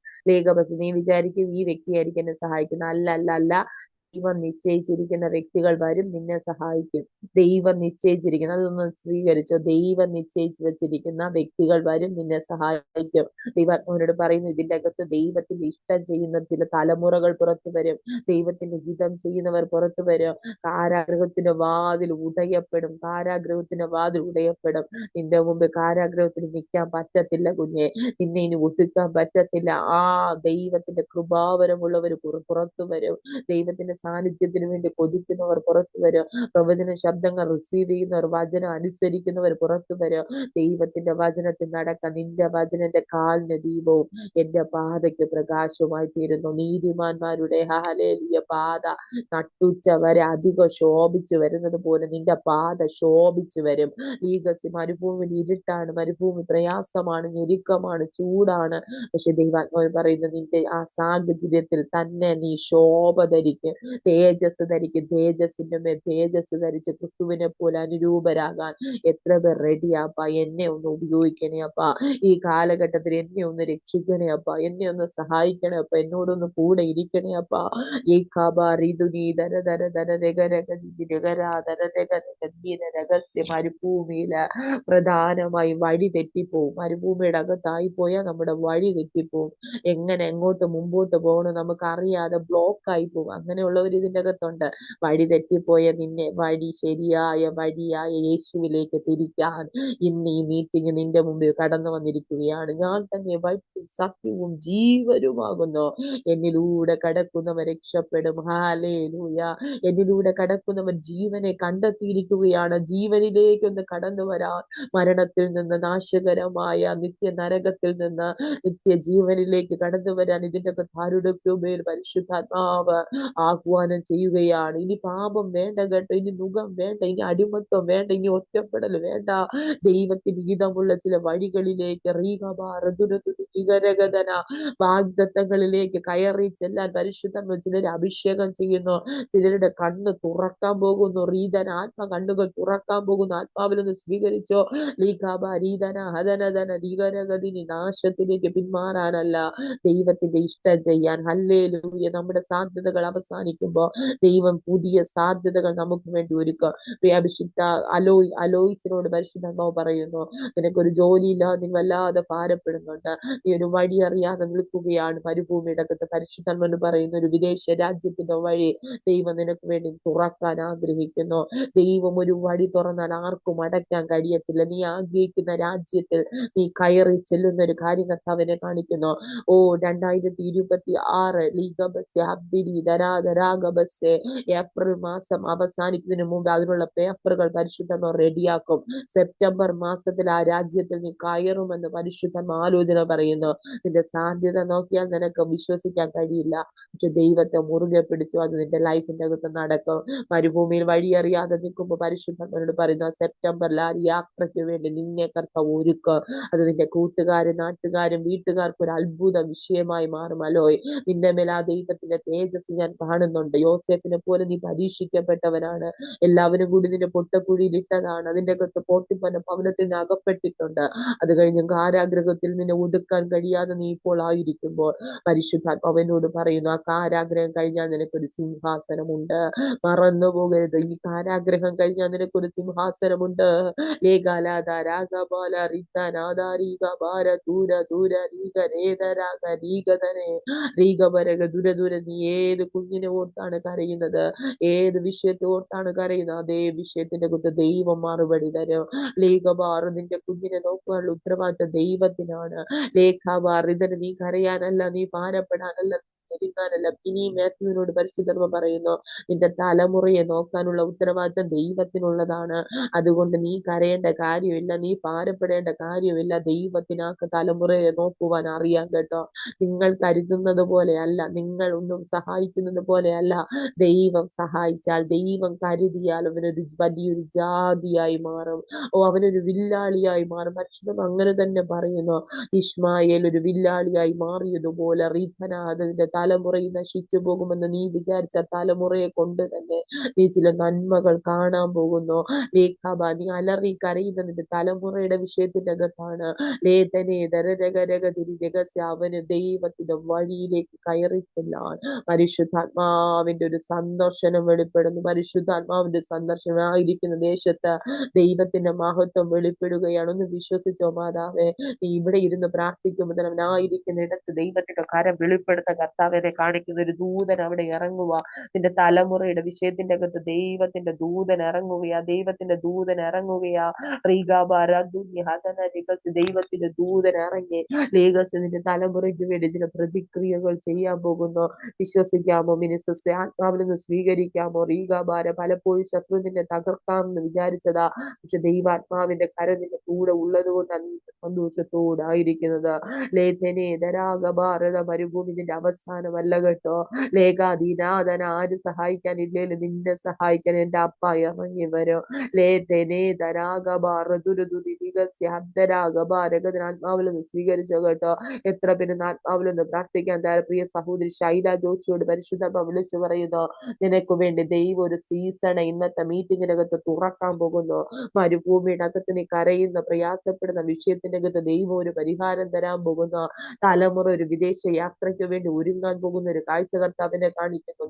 നീ വിചാരിക്കും ഈ വ്യക്തിയായിരിക്കും എന്നെ സഹായിക്കുന്ന. അല്ല അല്ല അല്ല, ദൈവം നിശ്ചയിച്ചിരിക്കുന്ന വ്യക്തികൾ വരും നിന്നെ സഹായിക്കും. ദൈവം നിശ്ചയിച്ചിരിക്കുന്ന, അതൊന്ന് സ്വീകരിച്ചോ, ദൈവം നിശ്ചയിച്ചു വെച്ചിരിക്കുന്ന വ്യക്തികൾ വരും നിന്നെ സഹായിക്കും. ദൈവാത്മാവിനോട് പറയുന്നു, ഇതിന്റെ അകത്ത് ദൈവത്തിന്റെ ഇഷ്ടം ചെയ്യുന്ന ചില തലമുറകൾ പുറത്തു വരും. ദൈവത്തിന്റെ ഹിതം ചെയ്യുന്നവർ പുറത്തു വരും. കാരാഗൃഹത്തിന്റെ വാതിൽ ഉടയപ്പെടും. കാരാഗൃഹത്തിന്റെ വാതിൽ ഉടയപ്പെടും. നിന്റെ മുമ്പ് കാരാഗൃഹത്തിൽ നിൽക്കാൻ പറ്റത്തില്ല കുഞ്ഞെ. നിന്നെ ഇനി ഒതുക്കാൻ പറ്റത്തില്ല. ആ ദൈവത്തിന്റെ കൃപാവരമുള്ളവർ പുറത്തു വരും. ദൈവത്തിന്റെ സാന്നിധ്യത്തിന് വേണ്ടി കൊതിക്കുന്നവർ പുറത്തു വരും. പ്രവചന ശബ്ദങ്ങൾ റിസീവ് ചെയ്യുന്നവർ, വചനം അനുസരിക്കുന്നവർ പുറത്തു വരും. ദൈവത്തിന്റെ വചനത്തിൽ നടക്കാൻ നിന്റെ വചനന്റെ കാലിന് ദീപവും എന്റെ പാതയ്ക്ക് പ്രകാശവുമായി തീരുന്നു. നീതിമാന്മാരുടെ ഹല്ലേലൂയ പാത നട്ടുച്ച വരെ അധികം ശോഭിച്ചു വരുന്നത് പോലെ നിന്റെ പാത ശോഭിച്ചു വരും. ലീഗസി മരുഭൂമിയിൽ ഇരുട്ടാണ്, മരുഭൂമി പ്രയാസമാണ്, ഞെരുക്കമാണ്, ചൂടാണ്. പക്ഷെ ദൈവാത്മാവ് പറയുന്നത് നിന്റെ ആ സാഹചര്യത്തിൽ തന്നെ നീ ശോഭ ധരിക്കും, തേജസ് ധരിക്കും. തേജസ്സിന്റെ മേൽ തേജസ് ധരിച്ച് ക്രിസ്തുവിനെ പോലെ അനുരൂപരാകാൻ എത്ര പേർ റെഡിയാപ്പാ? എന്നെ ഒന്ന് ഉപയോഗിക്കണേ അപ്പാ, ഈ കാലഘട്ടത്തിൽ എന്നെ ഒന്ന് രക്ഷിക്കണേ അപ്പാ, എന്നെ ഒന്ന് സഹായിക്കണേ അപ്പ, എന്നോടൊന്ന് കൂടെ ഇരിക്കണേ അപ്പാ. ഈ രഹസ്യ മരുഭൂമിയില് പ്രധാനമായി വഴി തെറ്റിപ്പോവും. മരുഭൂമിയുടെ അകത്തായി പോയാൽ നമ്മുടെ വഴി തെറ്റിപ്പോവും. എങ്ങനെ എങ്ങോട്ട് മുമ്പോട്ട് പോകണം നമുക്ക് അറിയാതെ ബ്ലോക്ക് ആയി പോകും. അങ്ങനെയുള്ളവർ ഇതിന്റെ അകത്തുണ്ട്. വഴി തെറ്റിപ്പോയ നിന്നെ ശരിയായ വഴിയായ യേശുവിലേക്ക് തിരിക്കാൻ ഇന്ന് ഈ മീറ്റിംഗ് നിന്റെ മുമ്പിൽ കടന്നു വന്നിരിക്കുകയാണ്. ഞാൻ തന്നെ വഴിയും സത്യവും ജീവനുമാകുന്നു. എന്നിലൂടെ കടക്കുന്നവർ രക്ഷപ്പെടും. ഹല്ലേലൂയ. എന്നിലൂടെ കടക്കുന്നവർ ജീവനെ കണ്ടെത്തിയിരിക്കുകയാണ്. ജീവനിലേക്ക് ഒന്ന് കടന്നു വരാൻ, മരണത്തിൽ നിന്ന്, നാശകരമായ നിത്യ നരകത്തിൽ നിന്ന് നിത്യജീവനിലേക്ക് കടന്നു വരാൻ ഇതിന്റെ താരുടൊക്കെയുമേൽ പരിശുദ്ധാത്മാവ് ആഹ്വാനം ചെയ്യുകയാണ്. ഇനി പാപം വേണ്ട കേട്ടോ, ഇനി നുകം വേണ്ട, ഇനി അടിമത്വം വേണ്ട, ഇനി ഒറ്റപ്പെടൽ വേണ്ട. ദൈവത്തിന് ഹിതമുള്ള ചില വഴികളിലേക്ക് വാഗ്ദത്തങ്ങളിലേക്ക് കയറി ചെല്ലാൻ പരിശുദ്ധ ചിലരെ അഭിഷേകം ചെയ്യുന്നു. ചിലരുടെ കണ്ണ് തുറക്കാൻ പോകുന്നു. ആത്മ കണ്ണുകൾ തുറക്കാൻ പോകുന്നു. ആത്മാവിലൊന്ന് സ്വീകരിച്ചോ. നാശത്തിലേക്ക് പിന്മാറാനല്ല, ദൈവത്തിന്റെ ഇഷ്ടം ചെയ്യാൻ. ഹല്ലേലൂയ. നമ്മുടെ സാധ്യതകൾ അവസാനിക്കുമ്പോ ദൈവം പുതിയ സാധ്യതകൾ നമുക്ക് വേണ്ടി ഒരുക്കും. അഭിഷിക്ത അലോയ്സിനോട് പരിശുദ്ധാത്മാവ് പറയുന്നു, നിനക്കൊരു ജോലിയില്ല, നീ വല്ലാതെ ഭാരപ്പെടുന്നുണ്ട്, നീ ഒരു വഴി അറിയാതെ നിൽക്കുകയാണ് മരുഭൂമിയുടെ അകത്ത്. പരിശുദ്ധാത്മാവ് പറയുന്നു, ഒരു വിദേശ രാജ്യത്തിന്റെ വഴി ദൈവം നിനക്ക് വേണ്ടി തുറക്കാൻ ആഗ്രഹിക്കുന്നു. ദൈവം ഒരു വഴി തുറന്നാൽ ആർക്കും അടയ്ക്കാൻ കഴിയത്തില്ല. നീ ആഗ്രഹിക്കുന്ന രാജ്യത്തിൽ നീ കയറി ചെല്ലുന്ന ഒരു കാര്യം കർത്താവിനെ കാണിക്കുന്നു. 2026 ഏപ്രിൽ മാസം അവസാനിക്കുന്നതിന് മുമ്പ് അതിനുള്ള പേപ്പറുകൾ പരിശുദ്ധമ റെഡിയാക്കും. സെപ്റ്റംബർ മാസത്തിൽ ആ രാജ്യത്തിൽ നീ കയറുമെന്ന് പരിശുദ്ധമ ആലോചന പറയുന്നു. നിന്റെ സാധ്യത നോക്കിയാൽ നിനക്ക് വിശ്വസിക്കാൻ കഴിയില്ല. പക്ഷെ ദൈവത്തെ മുറുകെ പിടിച്ചു, അത് നിന്റെ ലൈഫിന്റെ അകത്ത് നടക്കും. മരുഭൂമിയിൽ വഴിയറിയാതെ നിൽക്കുമ്പോൾ പരിശുദ്ധനോട് പറയുന്ന സെപ്റ്റംബറിൽ ആ യാത്രയ്ക്ക് വേണ്ടി നിന്നെ കർത്താവ് ഒരുക്കും. അത് നിന്റെ കൂട്ടുകാരും നാട്ടുകാരും വീട്ടുകാർക്ക് ഒരു അത്ഭുത വിഷയമായി മാറും. അലോയ്, നിന്റെ മേൽ ആ ദൈവത്തിന്റെ തേജസ് ഞാൻ കാണുന്നുണ്ട്. യോസേഫിനെ പോലെ നീ പരീക്ഷിക്കപ്പെട്ടവനാണ്. എല്ലാവരും കൂടി നിന്റെ പൊട്ടക്കുഴിയിൽ ഇട്ടതാണ്. അതിന്റെ അകത്ത് പോത്തിപ്പന്റെ ഭവനത്തിൽ നിന്ന് അകപ്പെട്ടിട്ടുണ്ട്. അത് കഴിഞ്ഞ് കാരാഗ്രഹത്തിൽ നിന്നെ ഒതുക്കാൻ കഴിയാതെ നീ ഇപ്പോൾ ആയിരിക്കുമ്പോൾ പരിശുദ്ധാത്മാവിനോട് പറയുന്നു, ആ കാരാഗ്രഹം കഴിഞ്ഞാൽ നിനക്കൊരു സിംഹാസനമുണ്ട്. മറന്നു പോകരുത്, ഈ കാരാഗ്രഹം കഴിഞ്ഞാൽ നിനക്കൊരു സിംഹാസനമുണ്ട്. നീ ഏത് കുഞ്ഞിനെ ഓർത്താണ് കരയുന്നത്, ഏത് വിഷയത്തെ ഓർത്താണ് കരയുന്നത്, അതേ വിഷയത്തിന്റെ കുറിച്ച് ദൈവം മറുപടി തരും. ലേഖബാർ, നിന്റെ കുഞ്ഞിനെ നോക്കാനുള്ള ഉത്തരവാദിത്തം ദൈവത്തിനാണ്. ലേഖാബാർ, ഇതിന് നീ കരയാനല്ല, നീ ഭാരപ്പെടാനല്ല, ാനല്ല. ഇനി മാത്യുവിനോട് പരിശുദ്ധർമ്മ പറയുന്നു, നിന്റെ തലമുറയെ നോക്കാനുള്ള ഉത്തരവാദിത്തം ദൈവത്തിനുള്ളതാണ്. അതുകൊണ്ട് നീ കരയേണ്ട കാര്യമില്ല, നീ ഭാരപ്പെടേണ്ട കാര്യമില്ല. ദൈവത്തിനാക്ക് തലമുറയെ നോക്കുവാൻ അറിയാൻ കേട്ടോ. നിങ്ങൾ കരുതുന്നത് പോലെയല്ല, നിങ്ങൾ ഒന്നും സഹായിക്കുന്നത് പോലെയല്ല. ദൈവം സഹായിച്ചാൽ, ദൈവം കരുതിയാൽ അവനൊരു വലിയൊരു ജാതിയായി മാറും. അവനൊരു വില്ലാളിയായി മാറും. പരിശുദ്ധം അങ്ങനെ തന്നെ പറയുന്നു. ഇസ്മായേൽ ഒരു വില്ലാളിയായി മാറിയതുപോലെ റീഫനാഥന്റെ തലമുറയിൽ നശിച്ചു പോകുമെന്ന് നീ വിചാരിച്ച തലമുറയെ കൊണ്ട് തന്നെ നീ ചില നന്മകൾ കാണാൻ പോകുന്നു. ലേഖാബ, നീ അലറി കരയുന്ന നിന്റെ തലമുറയുടെ വിഷയത്തിന്റെ അകത്താണ്. അവന് ദൈവത്തിന്റെ വഴിയിലേക്ക് കയറിച്ചെല്ലാൻ പരിശുദ്ധാത്മാവിന്റെ ഒരു സന്ദർശനം വെളിപ്പെടുന്നു. പരിശുദ്ധാത്മാവിന്റെ സന്ദർശനമായിരിക്കുന്ന ദേശത്ത് ദൈവത്തിന്റെ മഹത്വം വെളിപ്പെടുകയാണ്. ഒന്ന് വിശ്വസിച്ചോ മാതാവേ. നീ ഇവിടെ ഇരുന്ന് പ്രാർത്ഥിക്കുമ്പോൾ തന്നെ അവനായിരിക്കുന്ന ഇടത്ത് ദൈവത്തിന്റെ കരം വെളിപ്പെടുത്ത കർത്താവ് കർത്താവിനെ കാണിക്കുന്ന ഒരു ദൂതൻ അവിടെ ഇറങ്ങുക. നിന്റെ തലമുറയുടെ വിഷയത്തിന്റെ അകത്ത് ദൈവത്തിന്റെ ദൂതൻ ഇറങ്ങുകയാ, ദൈവത്തിന്റെ ദൂതൻ ഇറങ്ങുകയാ. ദൈവത്തിന്റെ ദൂതൻ ഇറങ്ങി നിന്റെ തലമുറയ്ക്ക് വേണ്ടി ചില പ്രതിക്രിയകൾ ചെയ്യാൻ പോകുന്നു. വിശ്വസിക്കാമോ മിനിസിസ്റ്റർ? ആത്മാവിൽ നിന്ന് സ്വീകരിക്കാമോ? റീഗാബാര പലപ്പോഴും ശത്രു നിന്നെ തകർക്കാമെന്ന് വിചാരിച്ചതാ, പക്ഷെ ദൈവാത്മാവിന്റെ കരം നിന്റെ കൂടെ ഉള്ളത് കൊണ്ടാണ് നീ സന്തോഷത്തോടായിരിക്കുന്നത്. ലേഖനേതരാഗഭാരത മരുഭൂമി നിന്റെ അവസാനമല്ല കേട്ടോ. ലേഖാധീനാഥന ആര് സഹായിക്കാനില്ലേലും നിന്നെ സഹായിക്കാൻ എന്റെ അപ്പ ഇറങ്ങി വരും. ആത്മാവിലൊന്ന് സ്വീകരിച്ചോ കേട്ടോ. എത്ര പേര് ആത്മാവിലൊന്ന് പ്രാർത്ഥിക്കാൻ തയ്യാർ? പ്രിയ സഹോദരി ശൈല ജോഷിയോട് പരിശുദ്ധമ്മ വിളിച്ചു പറയുന്നു, നിനക്ക് വേണ്ടി ദൈവം ഒരു സീസൺ ഇന്നത്തെ മീറ്റിങ്ങിനകത്ത് തുറക്കാൻ പോകുന്നു. മരുഭൂമിയുടെ അകത്ത് നീ കരയുന്ന പ്രയാസപ്പെടുന്ന വിഷയത്തിന്റെ അകത്ത് ദൈവം ഒരു പരിഹാരം തരാൻ പോകുന്നു. തലമുറ ഒരു വിദേശ യാത്രയ്ക്ക് വേണ്ടി ഒരുങ്ങാൻ പോകുന്ന ഒരു കാഴ്ച കർത്താവിനെ കാണിക്കുന്നു.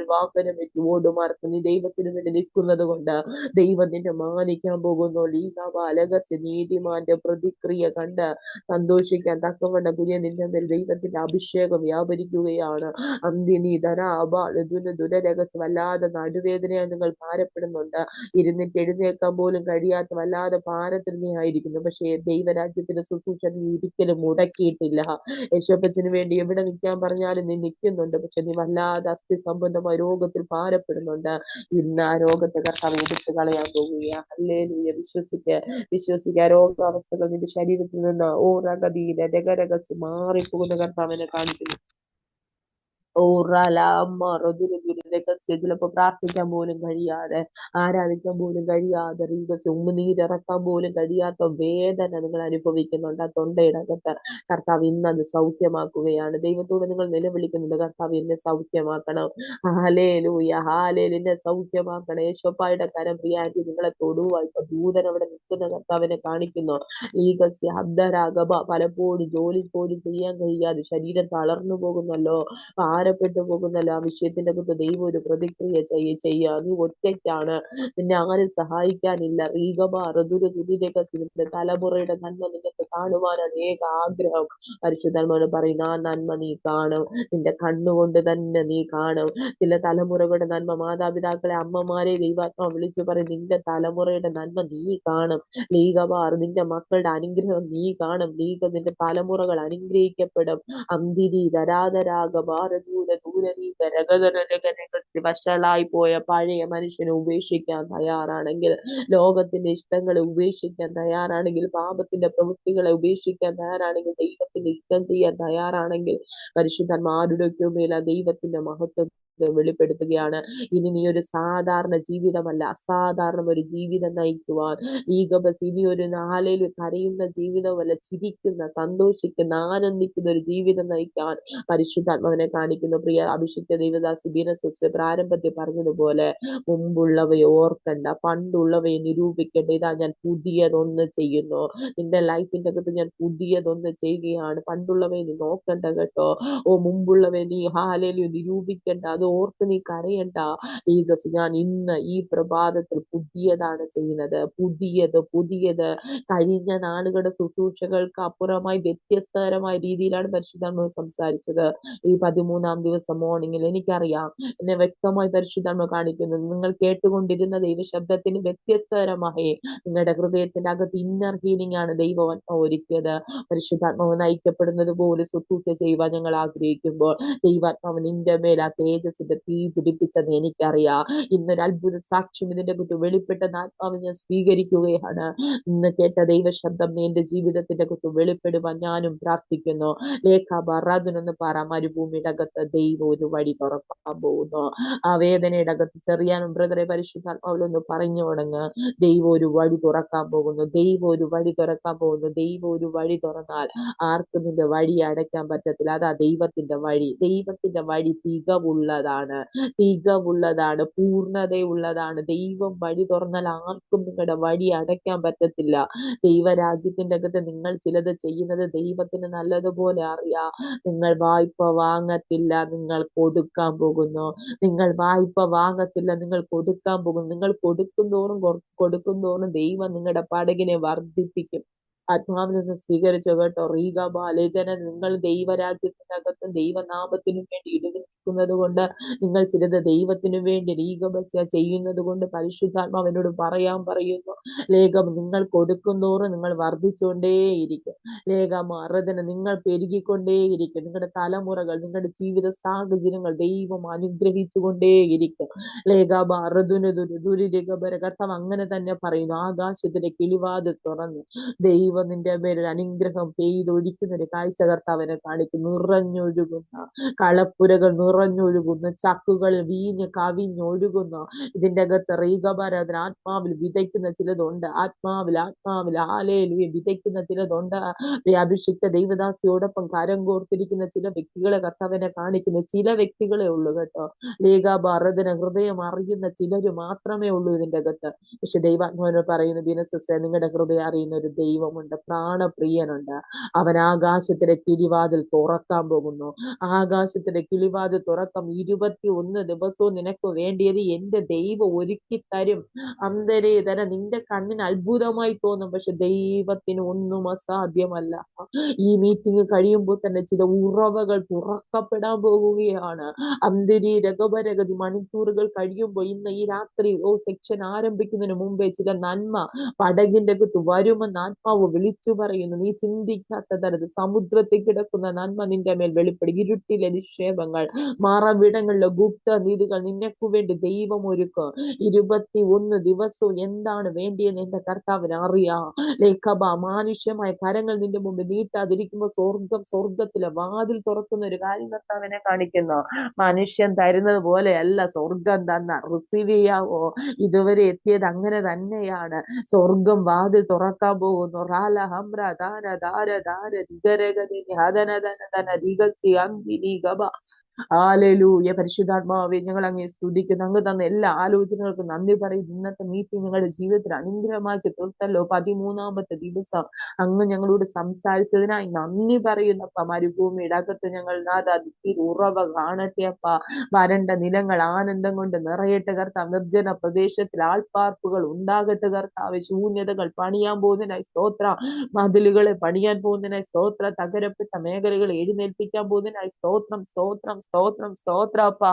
വാഹനം വെച്ച് ഓടുമാർക്ക് നീ ദൈവത്തിന് വേണ്ടി നിൽക്കുന്നത് കൊണ്ട് ദൈവം നിന്നെ മാനിക്കാൻ പോകുന്നു. ലീഗാലകസ് നീതിമാന്റെ പ്രതിക്രിയ കണ്ട് സന്തോഷിക്കാൻ തക്കവണ്ണം കുഞ്ഞെ നിന്റെ മേൽ ദൈവത്തിന്റെ അഭിഷേകം വ്യാപരിക്കുകയാണ്. അന്തിനി ദുരരഹസ് വല്ലാതെ നടുവേദനയായി നിങ്ങൾ ഭാരപ്പെടുന്നുണ്ട്. ഇരുന്നിട്ട് എഴുന്നേക്കാൻ പോലും കഴിയാത്ത വല്ലാതെ ഭാരത്തിൽ നീ ആയിരിക്കുന്നു. പക്ഷേ ദൈവരാജ്യത്തിന്റെ ശുശ്രൂഷ നീ ഒരിക്കലും മുടക്കിയിട്ടില്ല. യേശുപ്പച്ചന് വേണ്ടി എവിടെ നിൽക്കാൻ പറഞ്ഞാലും നീ നിൽക്കുന്നുണ്ട്. പക്ഷെ നീ വല്ലാതെ അസ്ഥി സംബന്ധമായ രോഗത്തിൽ ഭാരപ്പെടുന്നുണ്ട്. ഇന്ന് ആ രോഗത്തെ കർത്താവ് എടുത്തു കളയാൻ പോവുകയാ. ഹല്ലേലൂയ. വിശ്വസിക്കുക. രോഗാവസ്ഥകൾ നിന്റെ ശരീരത്തിൽ നിന്ന് ഓരഗതിയിലെ രഗരഗസ് മാറിപ്പോകുന്ന കർത്താവിനെ കാണിക്കുന്നു. ചിലപ്പോ പ്രാർത്ഥിക്കാൻ പോലും കഴിയാതെ, ആരാധിക്കാൻ പോലും കഴിയാതെ, ഉമ്മുനീരിറക്കാൻ പോലും കഴിയാത്ത വേദന നിങ്ങൾ അനുഭവിക്കുന്നുണ്ട്. ആ തൊണ്ടയിടകത്ത് കർത്താവ് ഇന്ന് അത് സൗഖ്യമാക്കുകയാണ്. ദൈവത്തോട് നിങ്ങൾ നിലവിളിക്കുന്നുണ്ട്, കർത്താവ് എന്നെ സൗഖ്യമാക്കണം. എന്നെ സൗഖ്യമാക്കണം. യേശോപ്പായുടെ കരം പ്രിയാറ്റി നിങ്ങളെ തൊടുവായി ദൂതൻ അവിടെ നിൽക്കുന്ന കർത്താവിനെ കാണിക്കുന്നു. പലപ്പോഴും ജോലി പോലും ചെയ്യാൻ കഴിയാതെ ശരീരം തളർന്നു പോകുന്നല്ലോ, ഭാരപ്പെട്ടു പോകുന്നല്ലോ. ആ വിഷയത്തിന്റെ അകത്ത് ദൈവം ഒരു പ്രതിക്രിയ ചെയ്യുക. നീ ഒറ്റയ്ക്കാണ്, നിന്നെ ആരും സഹായിക്കാനില്ല. നിന്റെ തലമുറയുടെ നന്മ നിനക്ക് കാണുവാനാണ് ഏക ആഗ്രഹം. പരിശുദ്ധാത്മാവ് പറയുന്ന ആ നന്മ നീ കാണും, നിന്റെ കണ്ണുകൊണ്ട് തന്നെ നീ കാണും. ചില തലമുറകളുടെ നന്മ, മാതാപിതാക്കളെ അമ്മമാരെ ദൈവാത്മാവ് വിളിച്ചു പറയും, നിന്റെ തലമുറയുടെ നന്മ നീ കാണും. നിന്റെ മക്കളുടെ അനുഗ്രഹം നീ കാണും. നിന്റെ തലമുറകൾ അനുഗ്രഹിക്കപ്പെടും. അന്തിരി ധരാധരാഗ ഭാരദൂര ദൂരനീക വഷളായി പോയ പഴയ മനുഷ്യനെ ഉപേക്ഷിക്കാൻ തയ്യാറാണെങ്കിൽ, ലോകത്തിന്റെ ഇഷ്ടങ്ങളെ ഉപേക്ഷിക്കാൻ തയ്യാറാണെങ്കിൽ, പാപത്തിന്റെ പ്രവൃത്തികളെ ഉപേക്ഷിക്കാൻ തയ്യാറാണെങ്കിൽ, ദൈവത്തിന്റെ ഇഷ്ടം ചെയ്യാൻ തയ്യാറാണെങ്കിൽ, പരിശുദ്ധന്മാരുടെയൊക്കെ മേൽ ആ ദൈവത്തിന്റെ മഹത്വം വെളിപ്പെടുത്തുകയാണ്. ഇനി നീ ഒരു സാധാരണ ജീവിതമല്ല, അസാധാരണ ഒരു ജീവിതം നയിക്കുവാൻ ഇനി ഒരു നാളിൽ കരയുന്ന ജീവിതമല്ല, ചിരിക്കുന്ന, സന്തോഷിക്കുന്ന, ആനന്ദിക്കുന്ന ഒരു ജീവിതം നയിക്കാൻ പരിശുദ്ധാത്മാവിനെ കാണിക്കുന്നു. പ്രിയ അഭിഷിക്ത ദൈവദാസി ബീന സിസ്റ്റർ പ്രാരംഭത്തിൽ പറഞ്ഞതുപോലെ, മുമ്പുള്ളവയെ ഓർക്കണ്ട, പണ്ടുള്ളവയെ നിരൂപിക്കണ്ട. ഇതാ ഞാൻ പുതിയതൊന്ന് ചെയ്യുന്നു. നിന്റെ ലൈഫിന്റെ അകത്ത് ഞാൻ പുതിയതൊന്ന് ചെയ്യുകയാണ്. പണ്ടുള്ളവയെ നീ നോക്കണ്ട കേട്ടോ. മുമ്പുള്ളവയെ നീ നിരൂപിക്കണ്ട, അത് ഓർത്ത് നീ കരയണ്ട. ഞാൻ ഇന്ന് ഈ പ്രഭാതത്തിൽ പുതിയതാണ് ചെയ്യുന്നത്. പുതിയത് കഴിഞ്ഞ നാളുകളുടെ ശുശ്രൂഷകൾക്ക് അപ്പുറമായി വ്യത്യസ്തകരമായ രീതിയിലാണ് പരിശുദ്ധാത്മാവ് സംസാരിച്ചത്. ഈ 13-ാം ദിവസം മോർണിംഗിൽ എനിക്കറിയാം, എന്നെ വ്യക്തമായി പരിശുദ്ധാത്മാവ് കാണിക്കുന്നു. നിങ്ങൾ കേട്ടുകൊണ്ടിരുന്ന ദൈവശബ്ദത്തിന് വ്യത്യസ്തകരമായി നിങ്ങളുടെ ഹൃദയത്തിന്റെ അകത്ത് ഇന്നർ ഹീലിംഗ് ആണ് ദൈവം ഒരുക്കിയത്. പരിശുദ്ധാത്മാവ് നയിക്കപ്പെടുന്നത് പോലെ ശുശ്രൂഷ ചെയ്യുവാൻ ഞങ്ങൾ ആഗ്രഹിക്കുമ്പോൾ ദൈവാത്മാവ് നിന്റെ മേൽ ആ തേജസ്സിന്റെ തീ പിടിപ്പിച്ചത് എനിക്കറിയാം. ഇന്നൊരു അത്ഭുത സാക്ഷ്യം ഇതിന്റെ കുറിച്ച് വെളിപ്പെട്ട ആത്മാവ് ഞാൻ സ്വീകരിക്കുകയാണ്. ഇന്ന് കേട്ട ദൈവശബ്ദം എന്റെ ജീവിതത്തിന്റെ കുറിച്ച് വെളിപ്പെടുവാൻ ഞാനും പ്രാർത്ഥിക്കുന്നു. ലേഖാബറാദുനൊന്ന് പറ, മരുഭൂമിയുടെ അകത്ത് ദൈവം ഒരു വഴി തുറക്കാൻ പോകുന്നു. ആ വേദനയുടെ അകത്ത് ചെറിയാനും ബ്രദറെ പരിശുദ്ധാത്മാവിലൊന്ന് പറഞ്ഞു തുടങ്ങ്. ദൈവം ഒരു വഴി തുറക്കാൻ പോകുന്നു. ദൈവം ഒരു വഴി തുറക്കാൻ പോകുന്നു. ദൈവം ഒരു വഴി തുറന്നാൽ ആർക്കും നിന്റെ വഴി അടയ്ക്കാൻ പറ്റത്തില്ല. അതാ ദൈവത്തിന്റെ വഴി. ദൈവത്തിന്റെ വഴി തികവുള്ളതാണ്, പൂർണ്ണതയുള്ളതാണ്. ദൈവം വഴി തുറന്നാൽ ആർക്കും നിങ്ങളുടെ വഴി അടയ്ക്കാൻ പറ്റത്തില്ല. ദൈവരാജ്യത്തിന്റെ അകത്ത് നിങ്ങൾ ചിലത് ചെയ്യുന്നത് ദൈവത്തിന് നല്ലതുപോലെ അറിയാം. നിങ്ങൾ വായ്പ വാങ്ങത്തില്ല, നിങ്ങൾ കൊടുക്കാൻ പോകുന്നു. നിങ്ങൾ വായ്പ വാങ്ങത്തില്ല, നിങ്ങൾ കൊടുക്കാൻ പോകുന്നു. നിങ്ങൾ കൊടുക്കും തോറും ദൈവം നിങ്ങളുടെ പടകിനെ വർദ്ധിപ്പിക്കും. ആത്മാവിൽ നിന്ന് സ്വീകരിച്ചു കേട്ടോ. റീഗ ബാലേതന, നിങ്ങൾ ദൈവരാജ്യത്തിനകത്ത് ദൈവനാമത്തിനു വേണ്ടി ഇടുന്നത് കൊണ്ട്, നിങ്ങൾ ചിലത് ദൈവത്തിനു വേണ്ടി റീഗബസ്യ ചെയ്യുന്നത് കൊണ്ട് പരിശുദ്ധാത്മാവ് എന്നോട് പറയാൻ പറയുന്നു. ലേഖം നിങ്ങൾ കൊടുക്കുന്തോറും നിങ്ങൾ വർദ്ധിച്ചുകൊണ്ടേയിരിക്കും. ലേഖമാറതിന് നിങ്ങൾ പെരുകിക്കൊണ്ടേയിരിക്കും. നിങ്ങളുടെ തലമുറകൾ, നിങ്ങളുടെ ജീവിത സാഹചര്യങ്ങൾ ദൈവം അനുഗ്രഹിച്ചുകൊണ്ടേയിരിക്കും. കർത്താവ് അങ്ങനെ തന്നെ പറയുന്നു. ആകാശത്തിന്റെ കിളിവാതിൽ തുറന്ന് ദൈവം നിന്റെ മേലൊരു അനുഗ്രഹം പെയ്തൊഴിക്കുന്ന ഒരു കാഴ്ച കർത്താവിനെ കാണിക്കും. നിറഞ്ഞൊഴുകുന്ന കളപ്പുരകൾ, നിറഞ്ഞൊഴുകുന്ന ചക്കുകൾ വീഞ്ഞ് കവിഞ്ഞൊഴുകുന്ന ഇതിന്റെ അകത്ത് റീഗബാരാധന ആത്മാവിൽ വിതയ്ക്കുന്ന ചിലതുണ്ട്. ആത്മാവിൽ ഹല്ലേലൂയ വിതയ്ക്കുന്ന ചിലതുണ്ട്. അഭിഷിക്ത ദൈവദാസിയോടൊപ്പം കരം കോർത്തിരിക്കുന്ന ചില വ്യക്തികളെ കർത്താവിനെ കാണിക്കുന്നു. ചില വ്യക്തികളെ ഉള്ളൂ കേട്ടോ. ലേഖാബാറധന ഹൃദയം അറിയുന്ന ചിലര് മാത്രമേ ഉള്ളൂ ഇതിന്റെ അകത്ത്. പക്ഷെ ദൈവാത്മാവിനോട് പറയുന്നു, ബിനസിസ്റ്റർ, നിങ്ങളുടെ ഹൃദയം അറിയുന്ന ഒരു ദൈവമുണ്ട്, പ്രാണപ്രിയനുണ്ട്. അവൻ ആകാശത്തിലെ കിളിവാതിൽ തുറക്കാൻ പോകുന്നു. ആകാശത്തിലെ കിളിവാതിൽ തുറക്കം. 21 ദിവസവും നിനക്ക് വേണ്ടിയത് എന്റെ ദൈവം ഒരുക്കി തരും. അന്തരേതര നിന്റെ കണ്ണിന് അത്ഭുതമായി തോന്നും, പക്ഷെ ദൈവത്തിന് ഒന്നും അസാധ്യമല്ല. ഈ മീറ്റിംഗ് കഴിയുമ്പോൾ തന്നെ ചില ഉറവകൾ തുറക്കപ്പെടാൻ പോകുകയാണ്. അന്തരീ രഗപരഗതി മണിക്കൂറുകൾ കഴിയുമ്പോൾ, ഇന്ന് ഈ രാത്രി സെക്ഷൻ ആരംഭിക്കുന്നതിന് മുമ്പേ ചില നന്മ പടകിന്റെ അകത്ത് വരുമെന്ന് ആത്മാവ് വിളിച്ചു പറയുന്നു. നീ ചിന്തിക്കാത്ത തരത്തിൽ സമുദ്രത്തിൽ കിടക്കുന്ന നന്മ നിന്റെ മേൽ വെളിപ്പെടും. ഇരുട്ടിലെ നിക്ഷേപങ്ങൾ, മറവിടങ്ങളിലെ ഗുപ്ത നീതികൾ നിനക്കു വേണ്ടി ദൈവം ഒരുക്കും. 21 ദിവസവും എന്താണ് വേണ്ടിയെന്ന് എന്റെ കർത്താവിന് അറിയാം. ലേഖബ, മാനുഷ്യമായ കരങ്ങൾ നിന്റെ മുമ്പിൽ നീട്ടാതിരിക്കുമ്പോൾ സ്വർഗത്തിലെ വാതിൽ തുറക്കുന്ന ഒരു കാര്യം കർത്താവിനെ കാണിക്കുന്നു. മനുഷ്യൻ തരുന്നത് പോലെയല്ല സ്വർഗം തന്ന. റിസീവ് ചെയ്യാവോ? ഇതുവരെ എത്തിയത് അങ്ങനെ തന്നെയാണ്. സ്വർഗം വാതിൽ തുറക്കാൻ പോകുന്നു. റാല ഹംറ ദാന ദാര ദാര ദിഗരഗതി ഹദന ദന ദന ദിഗസി അന്തിനി ഗബ. ഹല്ലേലൂയ. പരിശുദ്ധാത്മാവേ, ഞങ്ങൾ അങ്ങേ സ്തുതിക്കുന്നു. അങ്ങ് തന്ന എല്ലാ ആലോചനകൾക്കും നന്ദി പറയും. ഇന്നത്തെ മീറ്റിംഗ് ഞങ്ങളുടെ ജീവിതത്തിൽ അനുഗ്രഹമാക്കി തീർത്തല്ലോ. 13ാമത്തെ ദിവസം അങ്ങ് ഞങ്ങളോട് സംസാരിച്ചതിനായി നന്ദി പറയുന്നപ്പ. മരുഭൂമിയുടെ അകത്ത് ഞങ്ങൾ ഉറവ കാണട്ടെ അപ്പ. വരണ്ട നിലങ്ങൾ ആനന്ദം കൊണ്ട് നിറയട്ടെ കർത്താവ്. നിർജ്ജന പ്രദേശത്തിൽ ആൾപ്പാർപ്പുകൾ ഉണ്ടാകട്ടെ കർത്താവ്. ശൂന്യതകൾ പണിയാൻ പോകുന്നതിനായി സ്തോത്രം. മതിലുകളെ പണിയാൻ പോകുന്നതിനായി സ്തോത്രം. തകരപ്പെട്ട മേഖലകളെ എഴുന്നേൽപ്പിക്കാൻ പോകുന്നതിനായി സ്തോത്രം, സ്തോത്രം, സ്തോത്രം, സ്തോത്രപ്പ.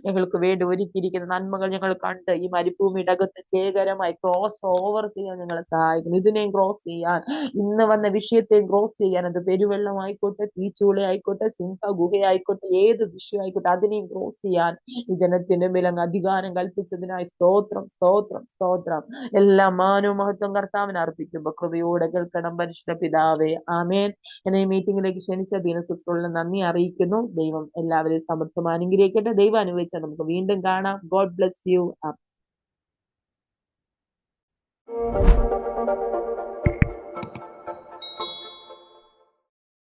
ഞങ്ങൾക്ക് വേണ്ടി ഒരുക്കിയിരിക്കുന്ന നന്മകൾ ഞങ്ങൾ കണ്ട് ഈ മരുഭൂമിയുടെ അകത്ത് ജയകരമായി ക്രോസ് ഓവർ ചെയ്യാൻ ഞങ്ങളെ സഹായിക്കുന്നു. ഇതിനെയും ക്രോസ് ചെയ്യാൻ, ഇന്ന് വന്ന വിഷയത്തെയും ക്രോസ് ചെയ്യാൻ, അത് പെരുവെള്ളം ആയിക്കോട്ടെ, തീച്ചൂള ആയിക്കോട്ടെ, സിംഹ ഗുഹയായിക്കോട്ടെ, ഏത് വിഷയം ആയിക്കോട്ടെ, അതിനെയും ക്രോസ് ചെയ്യാൻ ഈ ജനത്തിന്റെ മേൽ അങ്ങ് അധികാരം കൽപ്പിച്ചതിനായി സ്തോത്രം, സ്തോത്രം, സ്തോത്രം. എല്ലാ മാനവും മഹത്വം കർത്താവിന് അർപ്പിക്കുമ്പോ കൃപയോടെ കേൾക്കണം പരിശുദ്ധ പിതാവേ. ആമേൻ. എന്നെ ഈ മീറ്റിംഗിലേക്ക് ക്ഷണിച്ച ബീന സിസ്റ്ററുള്ള നന്ദി അറിയിക്കുന്നു. ദൈവം എല്ലാവരെയും സമർത്ഥം അനുഗ്രഹിക്കട്ടെ. ദൈവം അനുഭവിച്ചാൽ നമുക്ക് വീണ്ടും കാണാം. God bless you.